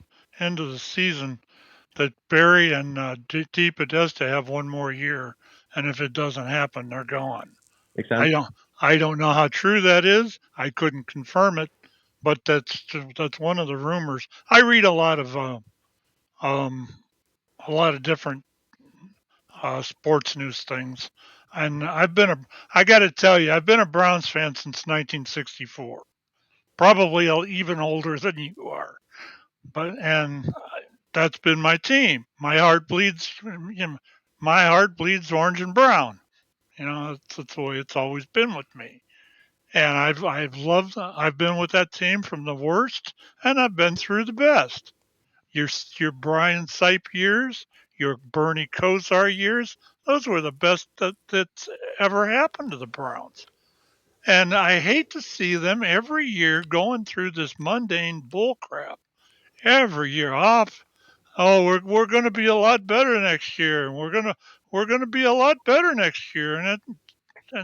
season, that Barry and D. Podesta have one more year, and if it doesn't happen, they're gone. Makes sense? I don't know how true that is. I couldn't confirm it, but that's one of the rumors. I read a lot of different sports news things, and I got to tell you, I've been a Browns fan since 1964. Probably even older than you are, and that's been my team. My heart bleeds. My heart bleeds orange and brown. That's the way it's always been with me. And I've been with that team from the worst, and I've been through the best. Your Brian Sipe years, your Bernie Kosar years, those were the best that's ever happened to the Browns. And I hate to see them every year going through this mundane bullcrap. Every year off. Oh, we're going to be a lot better next year, and we're gonna be a lot better next year, and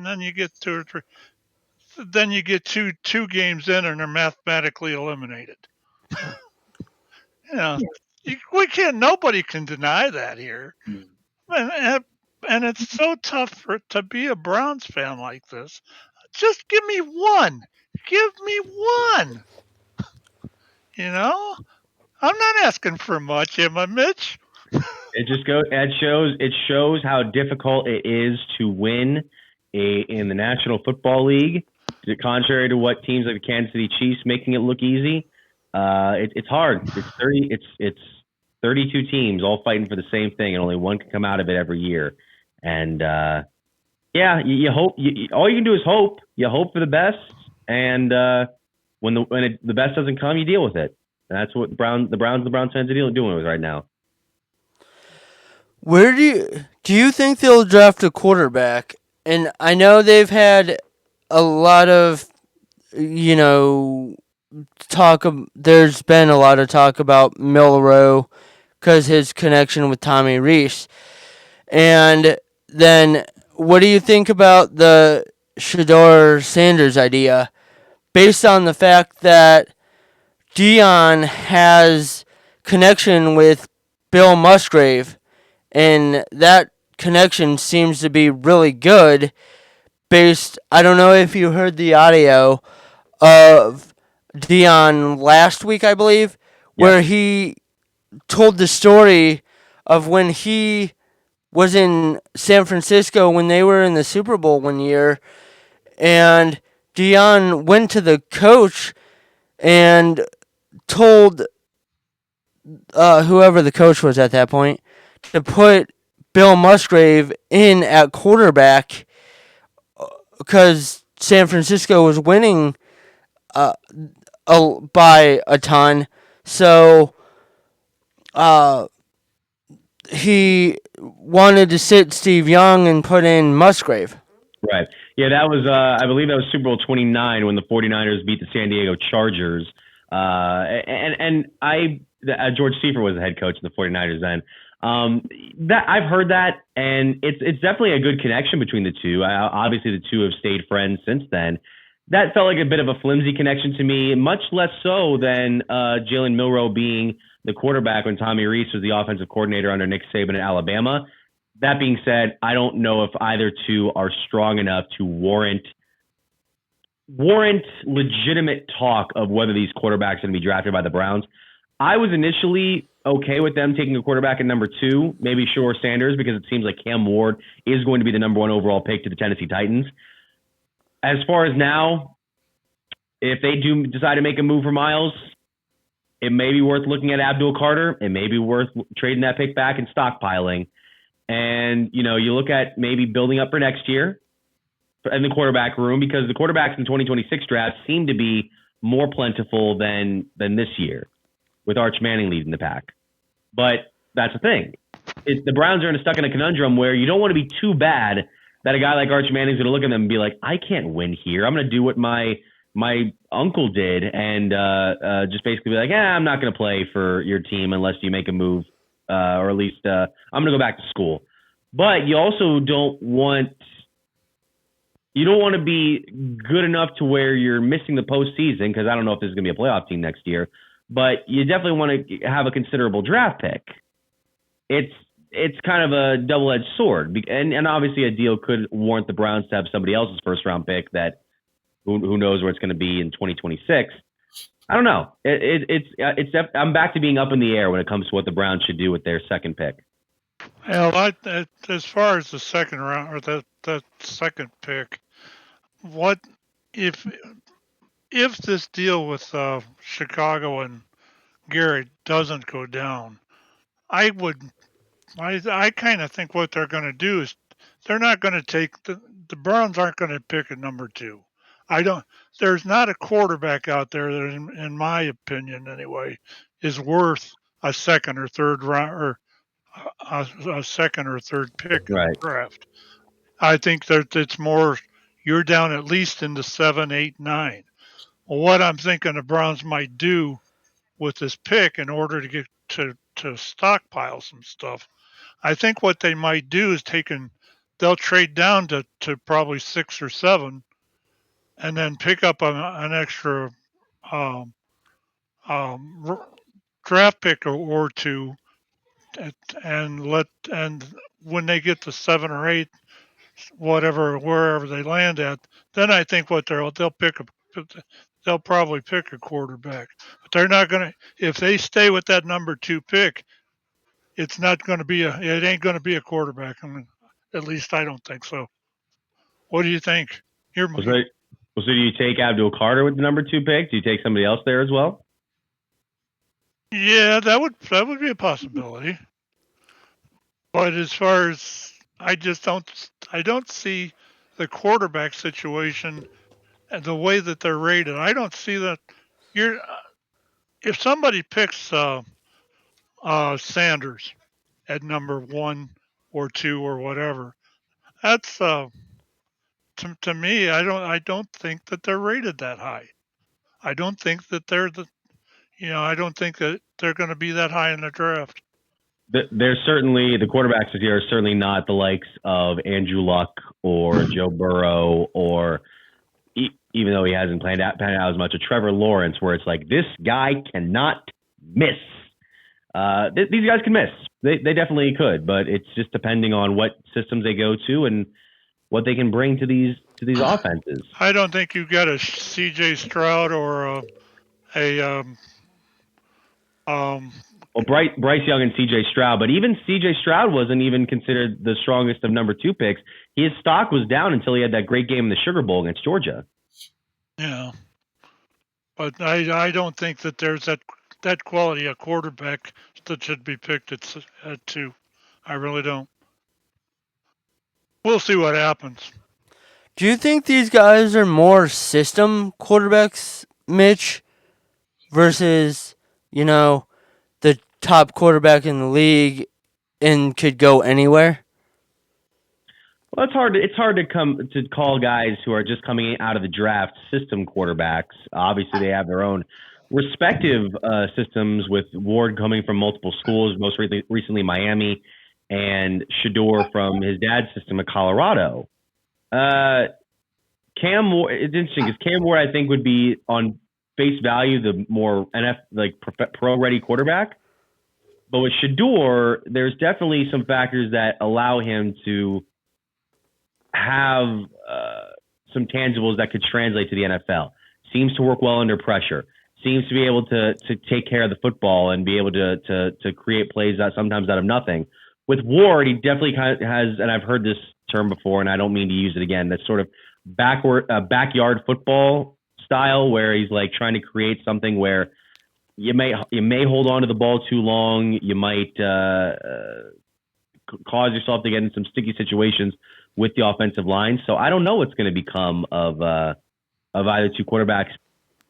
then you get then you get two games in, and they're mathematically eliminated. You know, nobody can deny that here. And it's so tough to be a Browns fan like this. Just give me one. Give me one. I'm not asking for much, am I, Mitch? It shows how difficult it is to win in the National Football League. Contrary to what teams like the Kansas City Chiefs making it look easy, it's hard. It's 32 teams all fighting for the same thing, and only one can come out of it every year. And you hope. All you can do is hope. You hope for the best, and when the best doesn't come, you deal with it. And that's what the Browns fans are doing with right now. Where do you think they'll draft a quarterback? And I know they've had a lot of, talk. There's been a lot of talk about Milroe because his connection with Tommy Rees. And then, what do you think about the Shedeur Sanders idea, based on the fact that Dion has connection with Bill Musgrave, and that connection seems to be really good. I don't know if you heard the audio of Dion last week, I believe, where he told the story of when he was in San Francisco when they were in the Super Bowl one year, and Dion went to the coach and told whoever the coach was at that point to put Bill Musgrave in at quarterback because San Francisco was winning by a ton. So he wanted to sit Steve Young and put in Musgrave. Right. Yeah, that was, I believe that was Super Bowl 29 when the 49ers beat the San Diego Chargers. George Seifert was the head coach of the 49ers then. That I've heard that, and it's definitely a good connection between the two. Obviously, the two have stayed friends since then. That felt like a bit of a flimsy connection to me, much less so than Jalen Milroe being the quarterback when Tommy Rees was the offensive coordinator under Nick Saban at Alabama. That being said, I don't know if either two are strong enough to warrant legitimate talk of whether these quarterbacks are going to be drafted by the Browns. I was initially okay with them taking a quarterback at number 2, maybe Shedeur Sanders, because it seems like Cam Ward is going to be the number 1 overall pick to the Tennessee Titans. As far as now, if they do decide to make a move for Miles, it may be worth looking at Abdul Carter. It may be worth trading that pick back and stockpiling. And, you look at maybe building up for next year in the quarterback room, because the quarterbacks in 2026 draft seem to be more plentiful than this year, with Arch Manning leading the pack. But that's the thing. The Browns are stuck in a conundrum where you don't want to be too bad that a guy like Arch Manning's going to look at them and be like, I can't win here. I'm going to do what my my uncle did, and just basically be like, I'm not going to play for your team unless you make a move, or at least I'm going to go back to school. But you also don't want to be good enough to where you're missing the postseason, because I don't know if this is going to be a playoff team next year. But you definitely want to have a considerable draft pick. It's kind of a double-edged sword, and obviously a deal could warrant the Browns to have somebody else's first-round pick that who knows where it's going to be in 2026. I don't know. I'm back to being up in the air when it comes to what the Browns should do with their second pick. Well, as far as the second round or the second pick, what if this deal with Chicago and Garrett doesn't go down? I kind of think what they're going to do is they're not going to take the Browns aren't going to pick a number 2. There's not a quarterback out there that, in my opinion anyway, is worth a second or third round or a second or third pick in the draft. I think that it's more you're down at least into 7, 8, 9. Well, what I'm thinking the Browns might do with this pick in order to get to stockpile some stuff, I think what they might do is they'll trade down to probably 6 or 7, and then pick up an extra draft pick or 2, and when they get to 7 or 8, wherever they land at, then I think what they'll probably pick a quarterback. But they're not gonna, if they stay with that number 2 pick, it ain't gonna be a quarterback. I mean, at least I don't think so. What do you think? So do you take Abdul Carter with the number 2 pick? Do you take somebody else there as well? Yeah, that would be a possibility. But as far as I don't see the quarterback situation and the way that they're rated. I don't see that if somebody picks Sanders at number 1 or 2 or whatever, that's to me. I don't think that they're rated that high. I don't think that I don't think that they're going to be that high in the draft. There's certainly the quarterbacks this year are certainly not the likes of Andrew Luck or Joe Burrow, or even though he hasn't panned out as much, of Trevor Lawrence, where it's like, this guy cannot miss. These guys can miss. They definitely could, but it's just depending on what systems they go to and what they can bring to these offenses. I don't think you've got a C.J. Stroud or well, Bryce Young and C.J. Stroud, but even C.J. Stroud wasn't even considered the strongest of number 2 picks. His stock was down until he had that great game in the Sugar Bowl against Georgia. Yeah, but I don't think that there's that quality of quarterback that should be picked at 2. I really don't. We'll see what happens. Do you think these guys are more system quarterbacks, Mitch, versus, the top quarterback in the league and could go anywhere? Well, it's hard to call guys who are just coming out of the draft system quarterbacks. Obviously, they have their own respective systems, with Ward coming from multiple schools, most recently Miami, and Shador from his dad's system at Colorado. Cam Ward, it's interesting because Cam Ward, I think, would be on face value the more pro-ready quarterback. But with Shador, there's definitely some factors that allow him to have some tangibles that could translate to the NFL. Seems to work well under pressure. Seems to be able to take care of the football and be able to create plays sometimes out of nothing. With Ward, he definitely kind of has, and I've heard this term before, and I don't mean to use it again, that sort of backyard football style, where he's like trying to create something where you may hold on to the ball too long. You might cause yourself to get in some sticky situations with the offensive line. So I don't know what's going to become of either 2 quarterbacks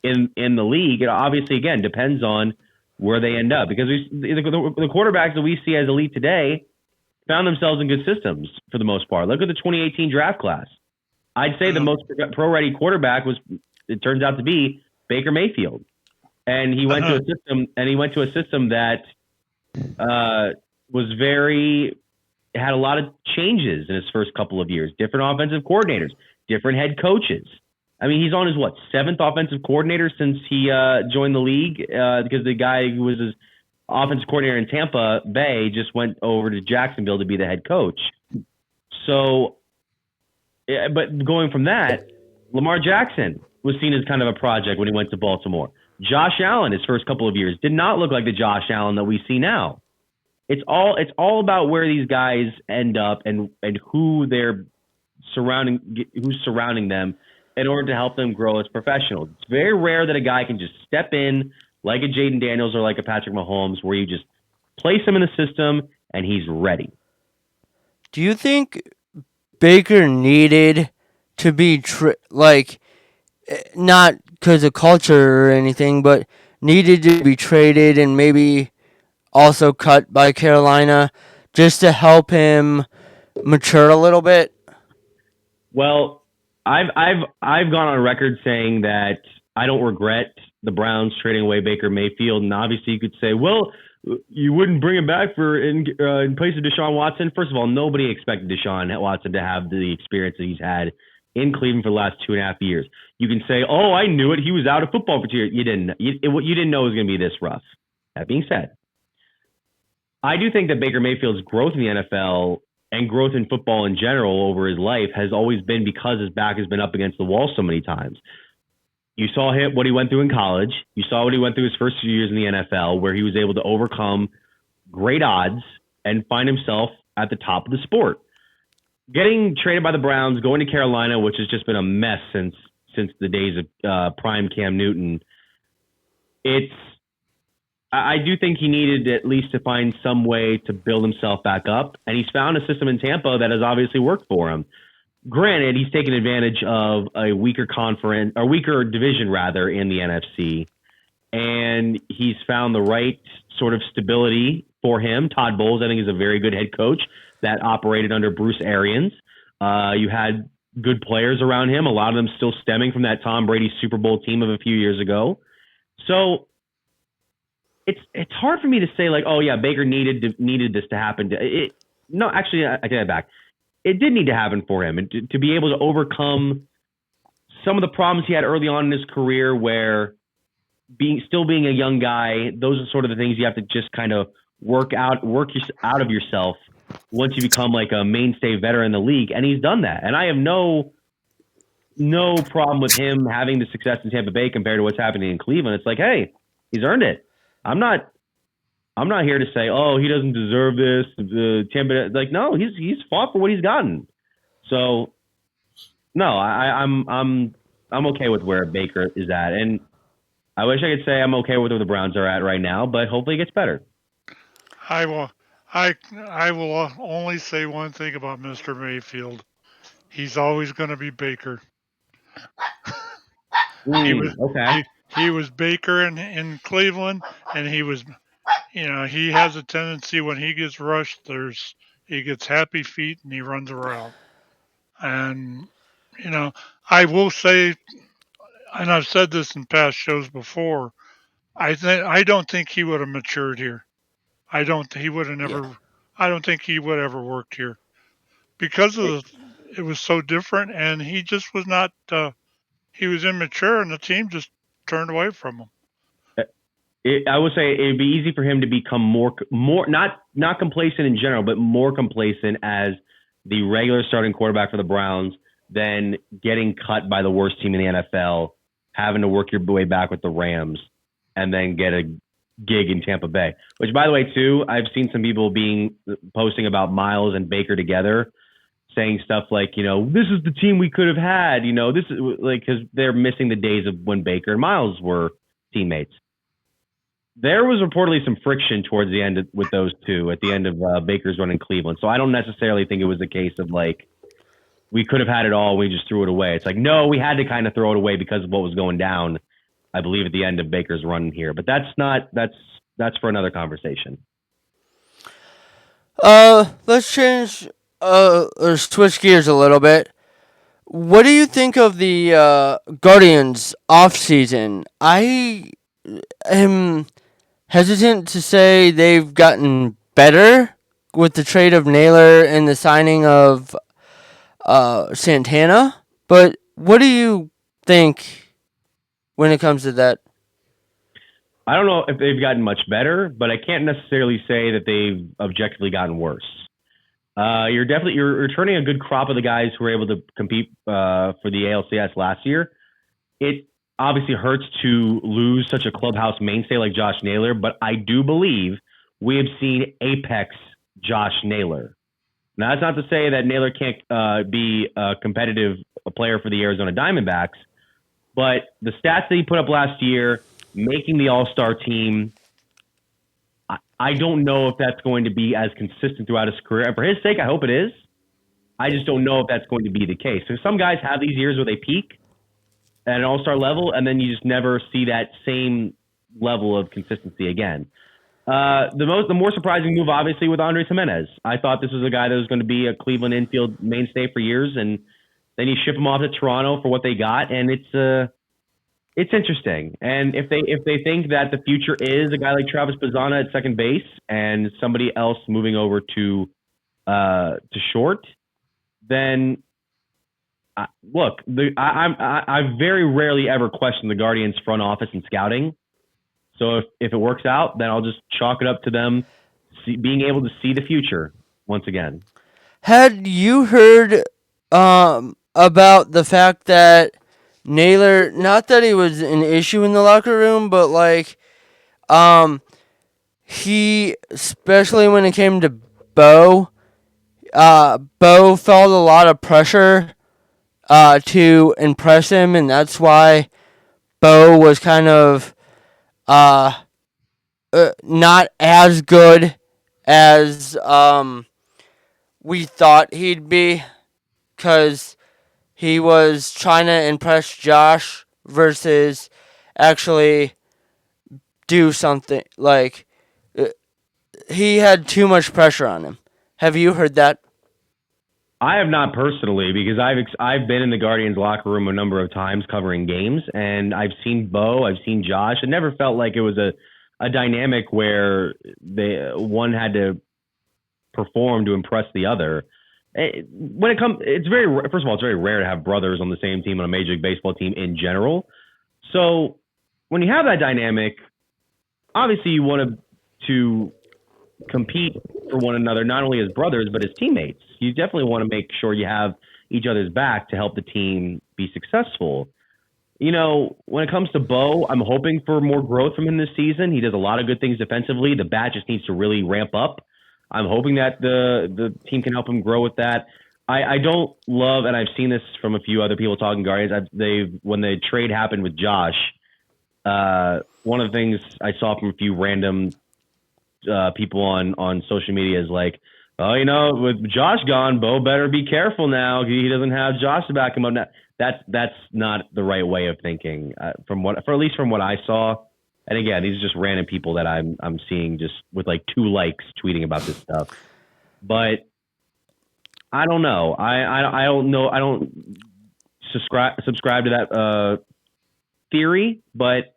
in the league. It obviously, again, depends on where they end up, because the quarterbacks that we see as elite today found themselves in good systems for the most part. Look at the 2018 draft class. I'd say the most pro-ready quarterback was it turns out to be Baker Mayfield. And he went to a system that was had a lot of changes in his first couple of years. Different offensive coordinators, different head coaches. I mean, he's on his, 7th offensive coordinator since he joined the league because the guy who was his offensive coordinator in Tampa Bay just went over to Jacksonville to be the head coach. So, but going from that, Lamar Jackson was seen as kind of a project when he went to Baltimore. Josh Allen, his first couple of years, did not look like the Josh Allen that we see now. It's all about where these guys end up and who they're who's surrounding them in order to help them grow as professionals. It's very rare that a guy can just step in like a Jaden Daniels or like a Patrick Mahomes, where you just place him in the system and he's ready. Do you think Baker needed to be not because of culture or anything, but needed to be traded and maybe also cut by Carolina just to help him mature a little bit? Well, I've gone on record saying that I don't regret the Browns trading away Baker Mayfield, and obviously you could say, well, you wouldn't bring him back in place of Deshaun Watson. First of all, nobody expected Deshaun Watson to have the experience that he's had in Cleveland for the last 2.5 years. You can say, oh, I knew it. He was out of football for 2 years. You didn't. You didn't know it was going to be this rough. That being said, I do think that Baker Mayfield's growth in the NFL and growth in football in general over his life has always been because his back has been up against the wall so many times. You saw what he went through in college. You saw what he went through his first few years in the NFL, where he was able to overcome great odds and find himself at the top of the sport. Getting traded by the Browns, going to Carolina, which has just been a mess since the days of prime Cam Newton. I do think he needed at least to find some way to build himself back up, and he's found a system in Tampa that has obviously worked for him. Granted, he's taken advantage of a weaker division in the NFC, and he's found the right sort of stability for him. Todd Bowles, I think, is a very good head coach that operated under Bruce Arians. You had good players around him, a lot of them still stemming from that Tom Brady Super Bowl team of a few years ago. So it's hard for me to say, like, oh yeah, Baker needed this to happen. No, actually, I take that back. It did need to happen for him, and to be able to overcome some of the problems he had early on in his career, where still being a young guy, those are sort of the things you have to just kind of work out of yourself once you become like a mainstay veteran in the league. And he's done that. And I have no problem with him having the success in Tampa Bay compared to what's happening in Cleveland. It's like, hey, he's earned it. I'm not here to say, oh, he doesn't deserve this. Tampa, like, no, he's fought for what he's gotten. So, no, I'm okay with where Baker is at, and I wish I could say I'm okay with where the Browns are at right now, but hopefully it gets better. I will only say one thing about Mr. Mayfield. He's always going to be Baker. He was Baker in Cleveland, and he was, he has a tendency when he gets rushed, he gets happy feet and he runs around. And, I will say, and I've said this in past shows before, I don't think he would have matured here. I don't think he would ever worked here because it was so different, and he just was not. He was immature, and the team just turned away from him. I would say it'd be easy for him to become more not complacent in general, but more complacent as the regular starting quarterback for the Browns than getting cut by the worst team in the NFL, having to work your way back with the Rams, and then get a gig in Tampa Bay. Which, by the way, too, I've seen some people posting about Miles and Baker together, saying stuff like, this is the team we could have had. This is like, because they're missing the days of when Baker and Miles were teammates. There was reportedly some friction towards the end with those two at the end of Baker's run in Cleveland. So I don't necessarily think it was a case of like, we could have had it all, we just threw it away. It's like, no, we had to kind of throw it away because of what was going down, I believe, at the end of Baker's run here. But that's for another conversation. Let's change or switch gears a little bit. What do you think of the Guardians offseason? I am hesitant to say they've gotten better with the trade of Naylor and the signing of Santana, but what do you think when it comes to that? I don't know if they've gotten much better, but I can't necessarily say that they've objectively gotten worse. You're returning a good crop of the guys who were able to compete for the ALCS last year. It obviously hurts to lose such a clubhouse mainstay like Josh Naylor, but I do believe we have seen apex Josh Naylor. Now, that's not to say that Naylor can't be a competitive player for the Arizona Diamondbacks, but the stats that he put up last year, making the All-Star team, I don't know if that's going to be as consistent throughout his career. And for his sake, I hope it is. I just don't know if that's going to be the case. So some guys have these years where they peak at an all-star level, and then you just never see that same level of consistency again. The more surprising move, obviously, with Andres Jimenez. I thought this was a guy that was going to be a Cleveland infield mainstay for years, and then you ship him off to Toronto for what they got, and it's interesting. And if they think that the future is a guy like Travis Bazzana at second base and somebody else moving over to short, then look, I very rarely ever question the Guardians front office and scouting. So if it works out, then I'll just chalk it up to them being able to see the future once again. Had you heard about the fact that Naylor, not that he was an issue in the locker room, but like he, especially when it came to Bo felt a lot of pressure to impress him, and that's why Bo was kind of not as good as we thought he'd be, because he was trying to impress Josh versus actually do something. Like, he had too much pressure on him. Have you heard that? I have not personally, because I've been in the Guardians locker room a number of times covering games, and I've seen Bo, I've seen Josh. It never felt like it was a dynamic where one had to perform to impress the other. When it comes, first of all, it's very rare to have brothers on the same team on a Major League Baseball team in general. So when you have that dynamic, obviously you want to compete for one another, not only as brothers, but as teammates. You definitely want to make sure you have each other's back to help the team be successful. You know, when it comes to Bo, I'm hoping for more growth from him this season. He does a lot of good things defensively. The bat just needs to really ramp up. I'm hoping that the team can help him grow with that. I don't love, and I've seen this from a few other people talking Guardians, when the trade happened with Josh, one of the things I saw from a few random people on social media is like, oh, you know, with Josh gone, Bo better be careful now. He doesn't have Josh to back him up now. That's not the right way of thinking, at least from what I saw. And again, these are just random people that I'm seeing just with like 2 likes tweeting about this stuff. But I don't know. I don't know. I don't subscribe to that theory, but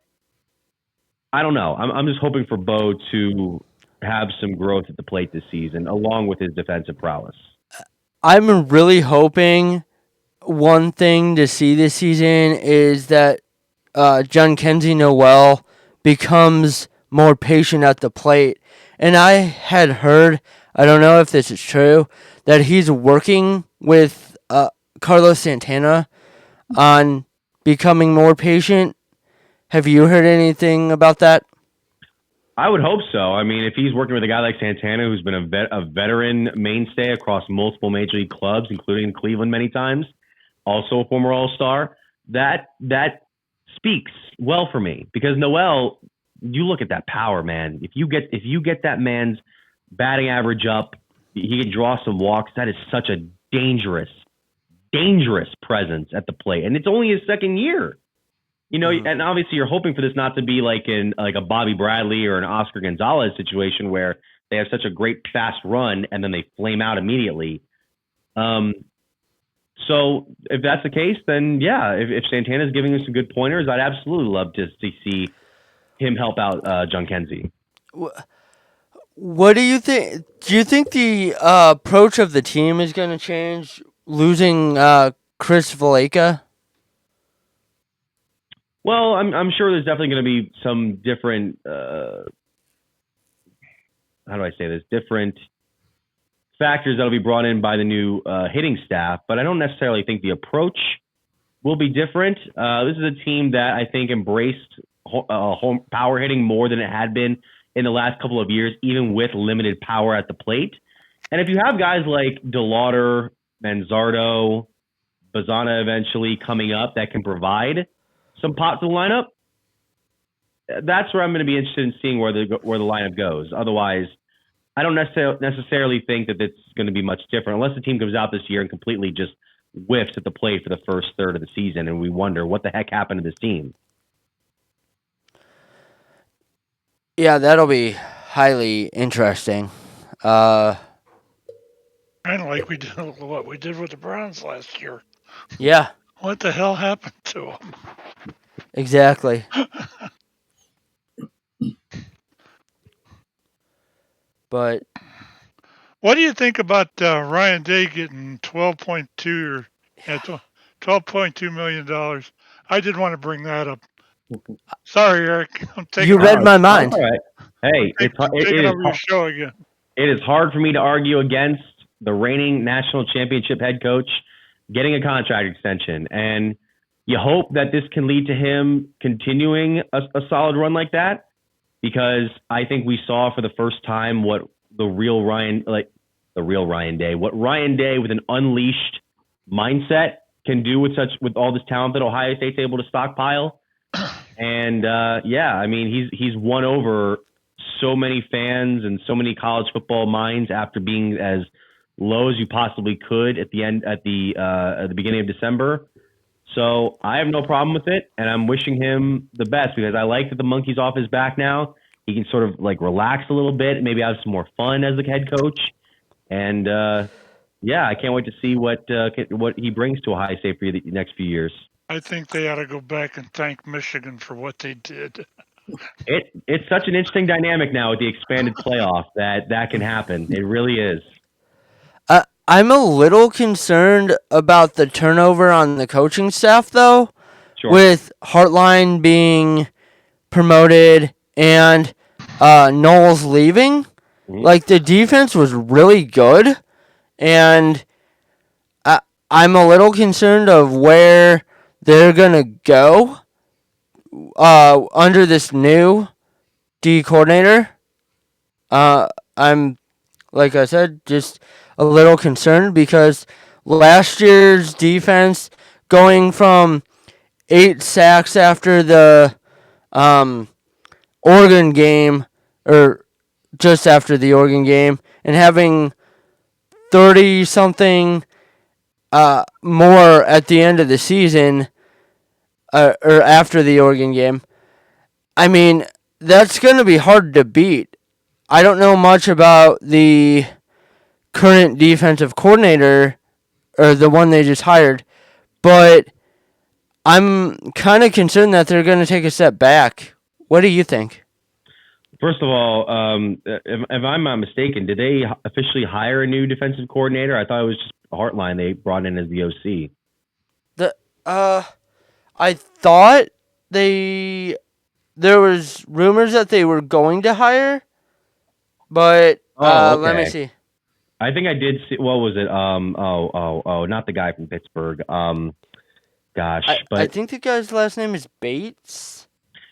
I don't know. I'm just hoping for Bo to have some growth at the plate this season, along with his defensive prowess. I'm really hoping one thing to see this season is that Jhonkensy Noel becomes more patient at the plate. And I had heard, I don't know if this is true, that he's working with Carlos Santana on becoming more patient. Have you heard anything about that? I would hope so. I mean, if he's working with a guy like Santana, who's been a veteran mainstay across multiple major league clubs, including Cleveland many times, also a former All-Star, that speaks well for me, because Noel, you look at that power, man. If you get that man's batting average up, he can draw some walks. That is such a dangerous presence at the plate, and it's only his second year. You know, and obviously you're hoping for this not to be like a Bobby Bradley or an Oscar Gonzalez situation where they have such a great fast run and then they flame out immediately. So if that's the case, then yeah, if Santana's giving us some good pointers, I'd absolutely love to see him help out John Kenzie. What do you think? Do you think the approach of the team is going to change losing Chris Valleca? Well, I'm sure there's definitely going to be some different. How do I say this? Different factors that'll be brought in by the new hitting staff, but I don't necessarily think the approach will be different. This is a team that I think embraced home power hitting more than it had been in the last couple of years, even with limited power at the plate. And if you have guys like DeLauder, Manzardo, Bazana eventually coming up that can provide some pop to the lineup, that's where I'm going to be interested in seeing where the lineup goes. Otherwise, I don't necessarily think that it's going to be much different unless the team comes out this year and completely just whiffs at the plate for the first third of the season, and we wonder what the heck happened to this team. Yeah, that'll be highly interesting. Kind of like what we did with the Browns last year. Yeah, What the hell happened to them? exactly. But what do you think about Ryan Day getting $12.2 million? I did want to bring that up. Sorry, Eric. I'm taking you read my mind. All right. Hey, taking over your show again. It is hard for me to argue against the reigning national championship head coach getting a contract extension, and you hope that this can lead to him continuing a solid run like that, because I think we saw for the first time what Ryan Day with an unleashed mindset can do with all this talent that Ohio State's able to stockpile. And I mean, he's won over so many fans and so many college football minds after being as low as you possibly could at the beginning of December. So I have no problem with it, and I'm wishing him the best, because I like that the monkey's off his back now. He can sort of like relax a little bit, maybe have some more fun as the head coach. And I can't wait to see what he brings to Ohio State for the next few years. I think they ought to go back and thank Michigan for what they did. It's such an interesting dynamic now with the expanded playoff that can happen. It really is. I'm a little concerned about the turnover on the coaching staff, though, Sure. with Hartline being promoted and Knowles leaving. Mm-hmm. Like, the defense was really good, and I'm a little concerned of where they're going to go under this new D coordinator. I'm, like I said, just a little concerned because last year's defense, going from 8 sacks after the Oregon game, or just after the Oregon game, and having 30-something more at the end of the season, or after the Oregon game. I mean, that's going to be hard to beat. I don't know much about the current defensive coordinator, or the one they just hired, but I'm kind of concerned that they're going to take a step back. What do you think? First of all, if I'm not mistaken, did they officially hire a new defensive coordinator? I thought it was just Hartline they brought in as the OC. I thought there was rumors that they were going to hire, but okay. Let me see. I think I did see. What was it? Not the guy from Pittsburgh. I think the guy's last name is Bates.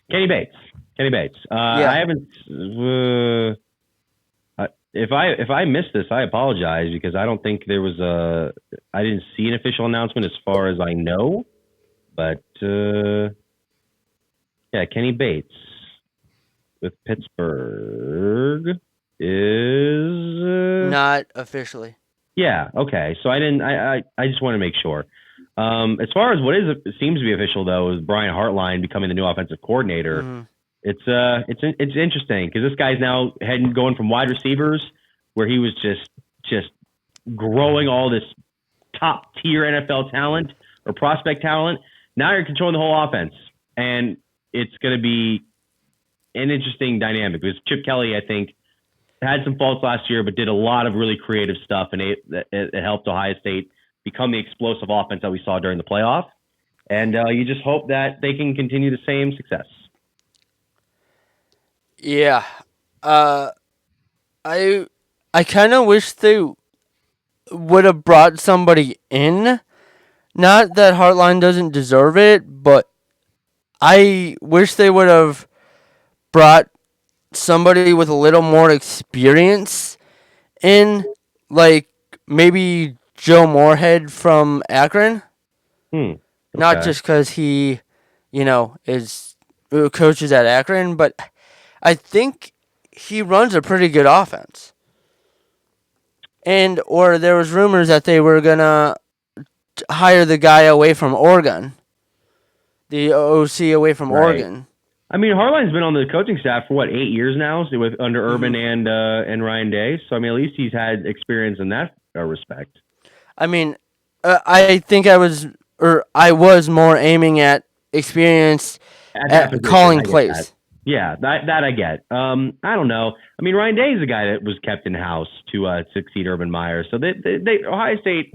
Kenny Bates. Yeah. I haven't. If I missed this, I apologize, because I don't think there was I didn't see an official announcement as far as I know, but Kenny Bates with Pittsburgh is not officially. Yeah. Okay. So I didn't. I just want to make sure. As far as what seems to be official, though, is Brian Hartline becoming the new offensive coordinator. Mm-hmm. It's interesting, because this guy's now going from wide receivers, where he was just growing all this top tier NFL talent or prospect talent. Now you're controlling the whole offense, and it's going to be an interesting dynamic because Chip Kelly, I think, had some faults last year, but did a lot of really creative stuff, and it helped Ohio State become the explosive offense that we saw during the playoff. And you just hope that they can continue the same success. Yeah. I kind of wish they would have brought somebody in. Not that Heartline doesn't deserve it, but I wish they would have brought somebody with a little more experience in, like maybe Joe Moorhead from Akron. Okay. Not just because he, is coaches at Akron, but I think he runs a pretty good offense. Or there was rumors that they were gonna hire the guy away from Oregon, the OC away from Oregon. I mean, Harline's been on the coaching staff for 8 years now, with under Urban and Ryan Day. So I mean, at least he's had experience in that respect. I mean, I think I was more aiming at experience at calling plays. Yeah, that I get. I don't know. I mean, Ryan Day is a guy that was kept in house to succeed Urban Meyer. So they Ohio State,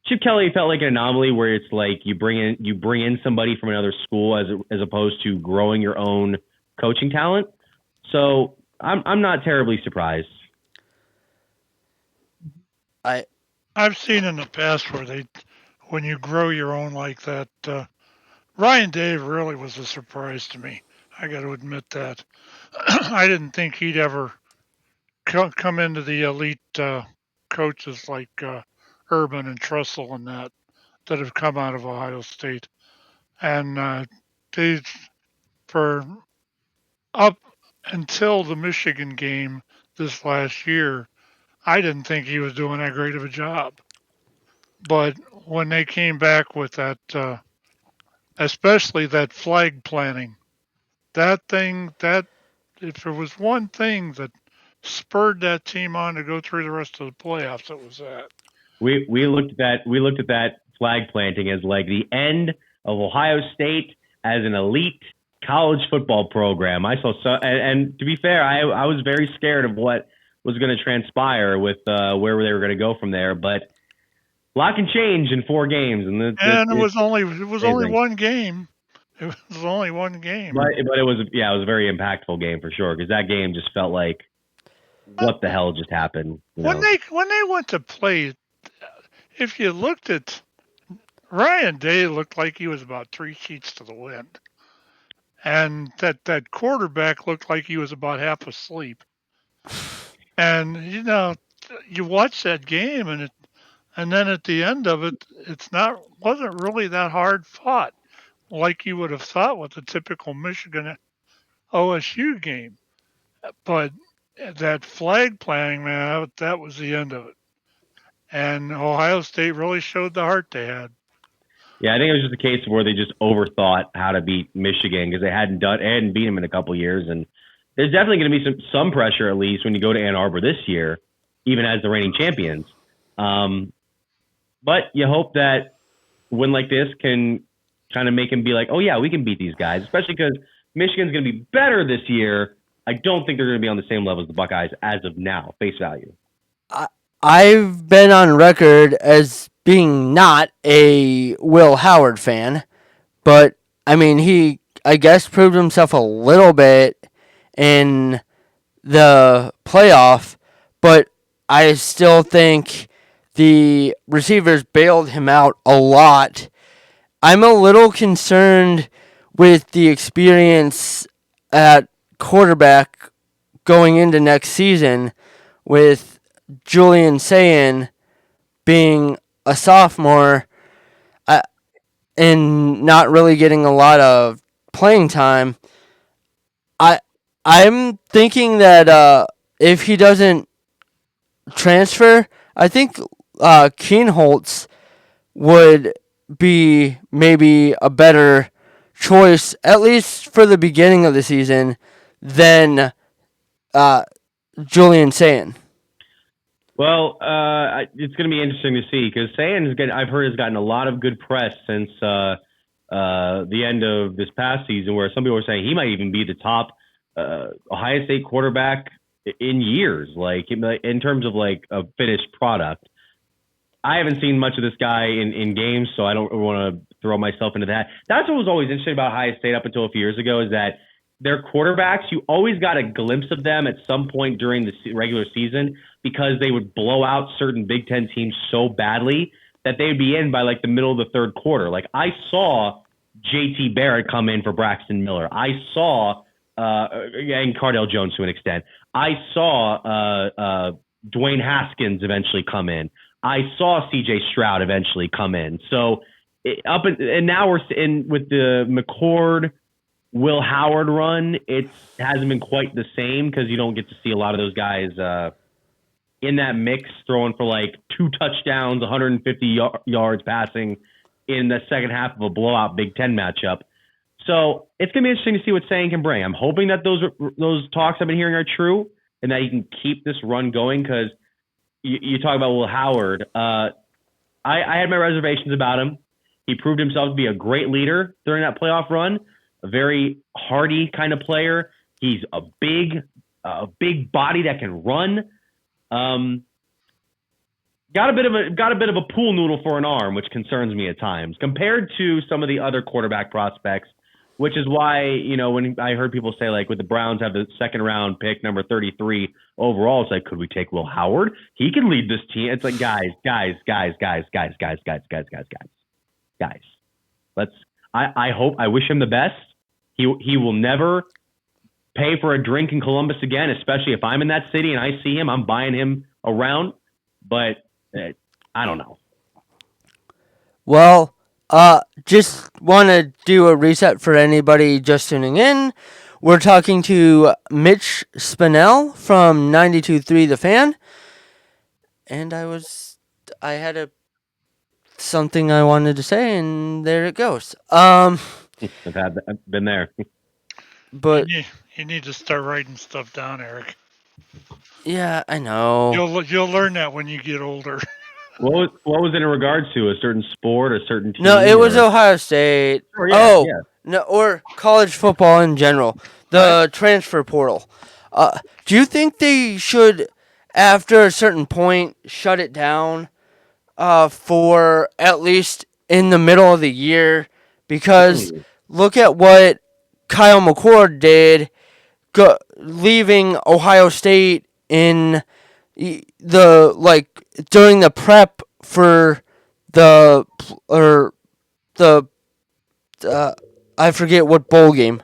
Chip Kelly felt like an anomaly where it's like you bring in somebody from another school as opposed to growing your own coaching talent. So I'm not terribly surprised. I've seen in the past where when you grow your own like that, Ryan Day really was a surprise to me. I got to admit that. I didn't think he'd ever come into the elite coaches like Urban and Tressel and that have come out of Ohio State. And for up until the Michigan game this last year, I didn't think he was doing that great of a job. But when they came back with that, especially that flag planting, that if there was one thing that spurred that team on to go through the rest of the playoffs, it was that. We looked at that flag planting as like the end of Ohio State as an elite college football program. I saw and to be fair, I was very scared of what was going to transpire with where they were going to go from there, but a lot can change in 4 games, and it was only one game. It was only one game, but it was a very impactful game for sure because that game just felt like what the hell just happened. When they went to play, if you looked at Ryan Day, looked like he was about 3 sheets to the wind, and that quarterback looked like he was about half asleep. And you watch that game, and then at the end of it, wasn't really that hard fought, like you would have thought with a typical Michigan OSU game. But that flag planting, man, that was the end of it. And Ohio State really showed the heart they had. Yeah, I think it was just a case where they just overthought how to beat Michigan because they hadn't beat them in a couple of years, and there's definitely going to be some pressure at least when you go to Ann Arbor this year, even as the reigning champions. But you hope that a win like this can kind of make him be like, oh yeah, we can beat these guys, especially because Michigan's going to be better this year. I don't think they're going to be on the same level as the Buckeyes as of now, face value. I've been on record as being not a Will Howard fan, but I mean, he, I guess, proved himself a little bit in the playoff, but I still think the receivers bailed him out a lot. I'm a little concerned with the experience at quarterback going into next season with Julian Sayin being a sophomore and not really getting a lot of playing time. I'm thinking that if he doesn't transfer, I think Kienholz would be maybe a better choice, at least for the beginning of the season, than Julian Sayin. Well, it's going to be interesting to see because I've heard, has gotten a lot of good press since the end of this past season, where some people are saying he might even be the top Ohio State quarterback in years, like in terms of like a finished product. I haven't seen much of this guy in games, so I don't want to throw myself into that. That's what was always interesting about Ohio State up until a few years ago, is that their quarterbacks, you always got a glimpse of them at some point during the regular season because they would blow out certain Big Ten teams so badly that they would be in by like the middle of the third quarter. Like I saw J.T. Barrett come in for Braxton Miller. I saw and Cardale Jones to an extent. I saw Dwayne Haskins eventually come in. I saw C.J. Stroud eventually come in. So and now we're in with the McCord, Will Howard run. It hasn't been quite the same because you don't get to see a lot of those guys in that mix throwing for like 2 touchdowns, 150 yards passing in the second half of a blowout Big Ten matchup. So it's going to be interesting to see what Saying can bring. I'm hoping that those talks I've been hearing are true and that he can keep this run going because you talk about Will Howard. I had my reservations about him. He proved himself to be a great leader during that playoff run, a very hardy kind of player. He's a big body that can run. Got a bit of a pool noodle for an arm, which concerns me at times compared to some of the other quarterback prospects, which is why, when I heard people say like with the Browns have the second round pick, number 33 overall, it's like, could we take Will Howard? He can lead this team. It's like, guys. I wish him the best. He will never pay for a drink in Columbus again, especially if I'm in that city and I see him, I'm buying him around, but I don't know. Well, just want to do a reset for anybody just tuning in. We're talking to Mitch Spinel from 92.3 The Fan. And I had something I wanted to say, and there it goes. I've been there. But you need to start writing stuff down, Eric. Yeah, I know. You'll learn that when you get older. What was it in regards to? A certain sport, a certain team? No, it was Ohio State. No, or college football in general. The transfer portal. Do you think they should, after a certain point, shut it down for at least in the middle of the year? Because look at what Kyle McCord did, leaving Ohio State in during the prep for I forget what bowl game,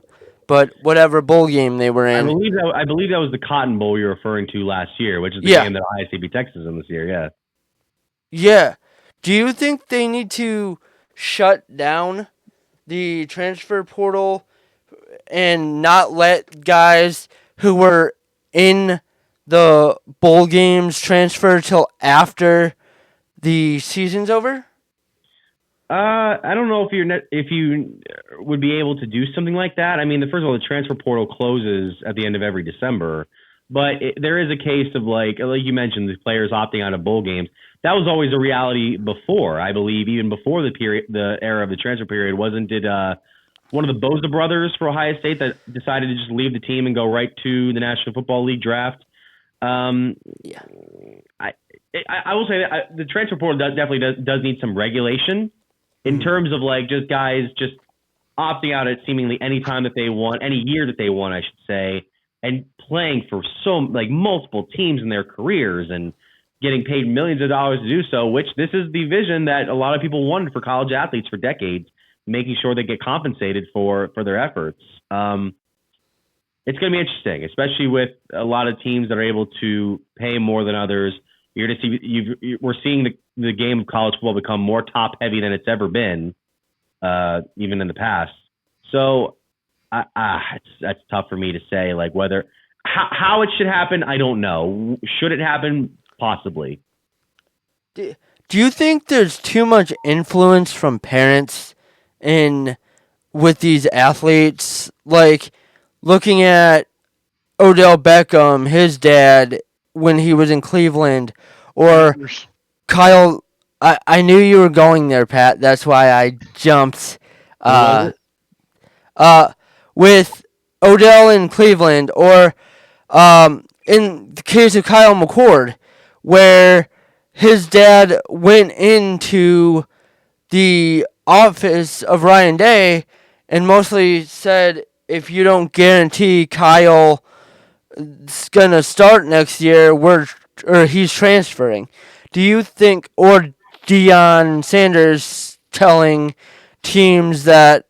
but whatever bowl game they were in. I believe that was the Cotton Bowl you're referring to last year, which is the game that Ohio State beat Texas in this year. Yeah. Yeah. Do you think they need to shut down the transfer portal and not let guys who were in the bowl games transfer till after the season's over? I don't know if you would be able to do something like that. I mean, first of all, the transfer portal closes at the end of every December, but there is a case of like you mentioned, the players opting out of bowl games. That was always a reality before, I believe, even before the era of the transfer period. Wasn't it one of the Boza brothers for Ohio State that decided to just leave the team and go right to the National Football League draft? Yeah. I will say that the transfer portal definitely does need some regulation in terms of like just guys just opting out at seemingly any time that they want, any year that they want, I should say, and playing for multiple teams in their careers and getting paid millions of dollars to do so, which this is the vision that a lot of people wanted for college athletes for decades, making sure they get compensated for their efforts. It's going to be interesting, especially with a lot of teams that are able to pay more than others. You're going to see we're seeing the game of college football become more top heavy than it's ever been, even in the past. So that's tough for me to say. Like how it should happen, I don't know. Should it happen? Possibly. Do you think there's too much influence from parents with these athletes? Like looking at Odell Beckham, his dad, when he was in Cleveland, or Raiders. Kyle. I knew you were going there, Pat. That's why I jumped. Who was it? With Odell in Cleveland, or in the case of Kyle McCord, where his dad went into the office of Ryan Day and mostly said, if you don't guarantee Kyle's gonna start next year, he's transferring. Do you think, or Deion Sanders telling teams that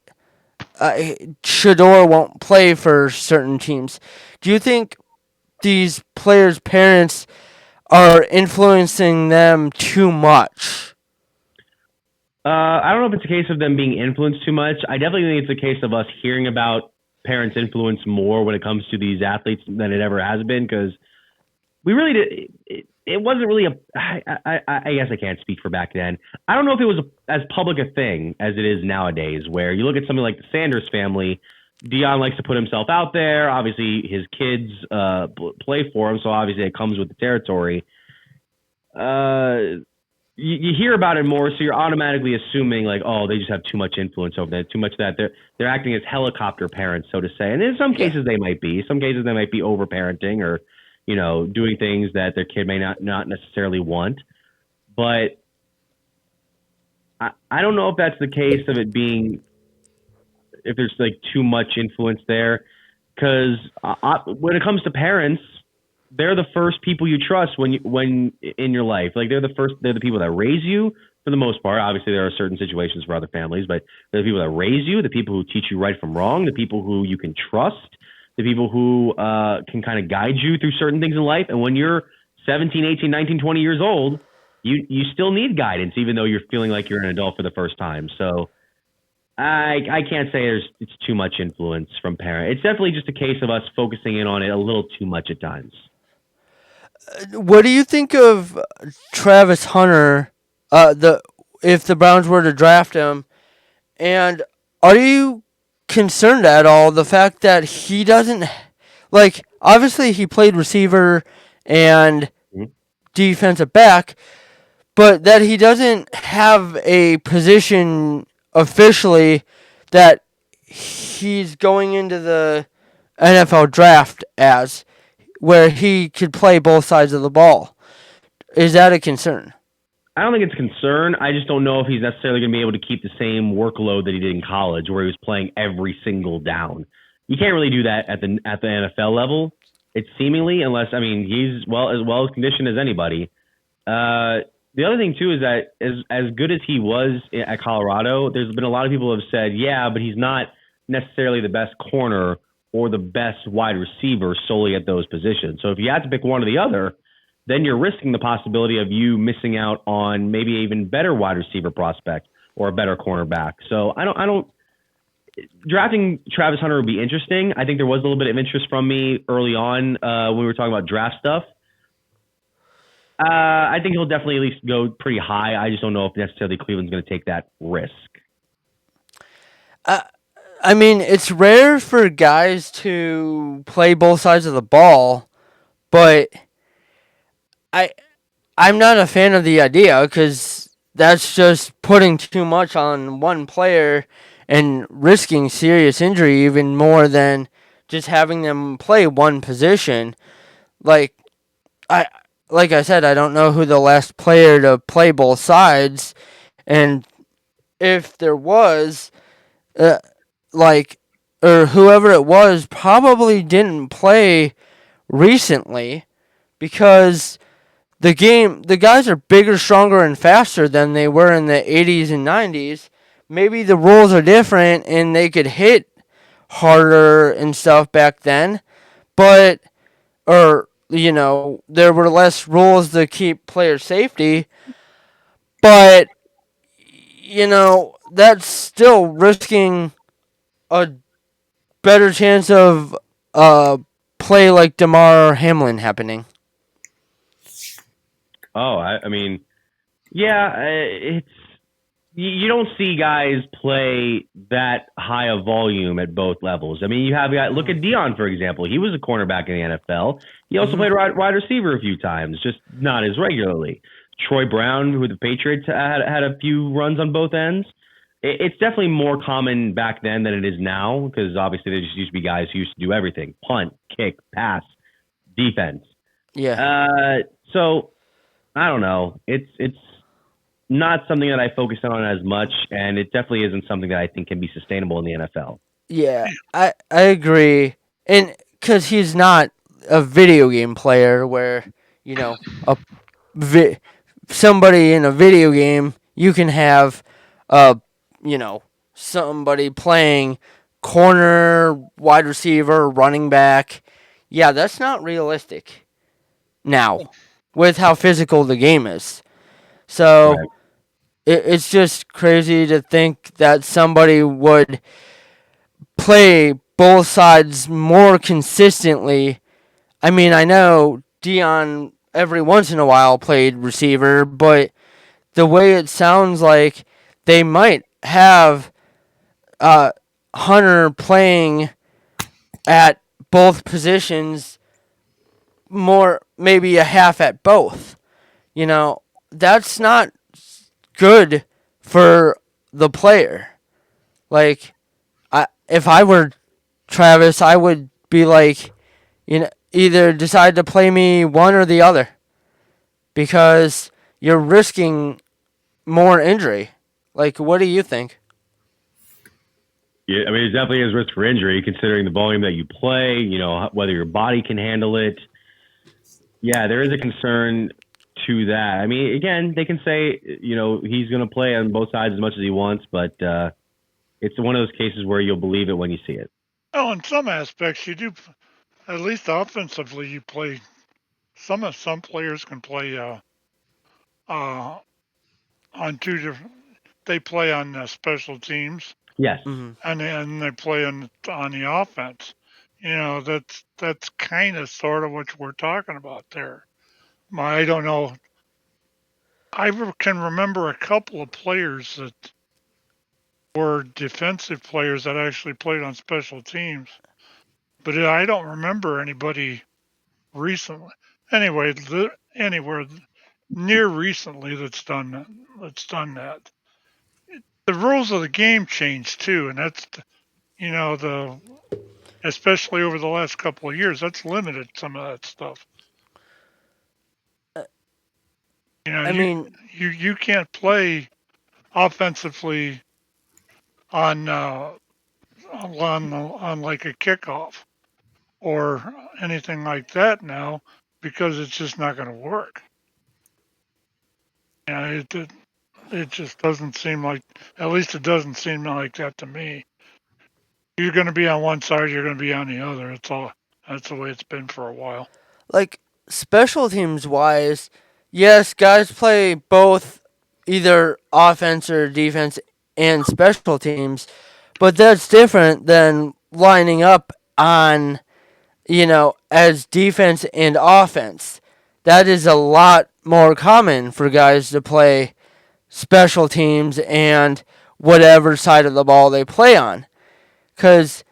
Shador won't play for certain teams? Do you think these players' parents are influencing them too much? I don't know if it's a case of them being influenced too much. I definitely think it's a case of us hearing about parents' influence more when it comes to these athletes than it ever has been, because we really did. It wasn't really I guess I can't speak for back then. I don't know if it was as public a thing as it is nowadays, where you look at something like the Sanders family. Deion likes to put himself out there. Obviously, his kids play for him, so obviously it comes with the territory. You hear about it more, so you're automatically assuming like, oh, they just have too much influence over that, too much that they're acting as helicopter parents, so to say. And in some cases they might be. Some cases they might be overparenting or, doing things that their kid may not necessarily want. But I don't know if that's the case of it being, if there's like too much influence there, because when it comes to parents, they're the first people you trust when in your life. Like they're the people that raise you for the most part. Obviously, there are certain situations for other families, but they're the people that raise you, the people who teach you right from wrong, the people who you can trust, the people who can kind of guide you through certain things in life. And when you're 17, 18, 19, 20 years old, you still need guidance, even though you're feeling like you're an adult for the first time. So I can't say it's too much influence from parents. It's definitely just a case of us focusing in on it a little too much at times. What do you think of Travis Hunter? If the Browns were to draft him, and are you concerned at all the fact that he doesn't, like, obviously he played receiver and defensive back, but that he doesn't have a position officially that he's going into the NFL draft as, where he could play both sides of the ball? Is that a concern? I don't think it's a concern. I just don't know if he's necessarily going to be able to keep the same workload that he did in college, where he was playing every single down. You can't really do that at the NFL level. It's seemingly, unless he's as well conditioned as anybody. The other thing too is that as good as he was at Colorado, there's been a lot of people who have said, yeah, but he's not necessarily the best corner or the best wide receiver solely at those positions. So if you had to pick one or the other, then you're risking the possibility of you missing out on maybe an even better wide receiver prospect or a better cornerback. So I don't drafting Travis Hunter would be interesting. I think there was a little bit of interest from me early on when we were talking about draft stuff. I think he'll definitely at least go pretty high. I just don't know if necessarily Cleveland's going to take that risk. It's rare for guys to play both sides of the ball, but I'm not a fan of the idea, because that's just putting too much on one player and risking serious injury even more than just having them play one position. Like I said, I don't know who the last player to play both sides, and if there was, or whoever it was, probably didn't play recently, because the guys are bigger, stronger, and faster than they were in the 80s and 90s. Maybe the rules are different and they could hit harder and stuff back then, there were less rules to keep player safety, but, that's still risking a better chance of play like Damar Hamlin happening. Oh, yeah, you don't see guys play that high a volume at both levels. I mean, you have look at Dion, for example. He was a cornerback in the NFL. He also played wide receiver a few times, just not as regularly. Troy Brown, who the Patriots had a few runs on both ends. It's definitely more common back then than it is now, because obviously there just used to be guys who used to do everything: punt, kick, pass, defense. Yeah. So I don't know. It's not something that I focus on as much, and it definitely isn't something that I think can be sustainable in the NFL. Yeah, I agree, and because he's not a video game player, where a somebody in a video game you can have, you know, somebody playing corner, wide receiver, running back. Yeah, that's not realistic now with how physical the game is. So Right. it's just crazy to think that somebody would play both sides more consistently. I mean, I know Dion every once in a while played receiver, but the way it sounds like they might have Hunter playing at both positions, more maybe a half at both. That's not good for the player. Like, if I were Travis, I would be like, either decide to play me one or the other, because you're risking more injury. Like, what do you think? Yeah, I mean, it definitely is risk for injury, considering the volume that you play, whether your body can handle it. Yeah, there is a concern to that. I mean, again, they can say, he's going to play on both sides as much as he wants, but it's one of those cases where you'll believe it when you see it. Oh, in some aspects, you do. At least offensively, you play. Some players can play on two different. They play on special teams, Yes. Mm-hmm. and they play on the offense. That's kind of sort of what we're talking about there. I don't know. I can remember a couple of players that were defensive players that actually played on special teams, but I don't remember anybody recently. Anyway, anywhere near recently that's done that. The rules of the game changed too, and that's the especially over the last couple of years, that's limited some of that stuff. I mean, You can't play offensively on on like a kickoff or anything like that now, because it's just not going to work. It just doesn't seem like, at least it doesn't seem like that to me. You're going to be on one side, you're going to be on the other. That's the way it's been for a while. like, special teams wise, yes, guys play both, either offense or defense and special teams, but that's different than lining up on, as defense and offense. That is a lot more common for guys to play special teams and whatever side of the ball they play on, because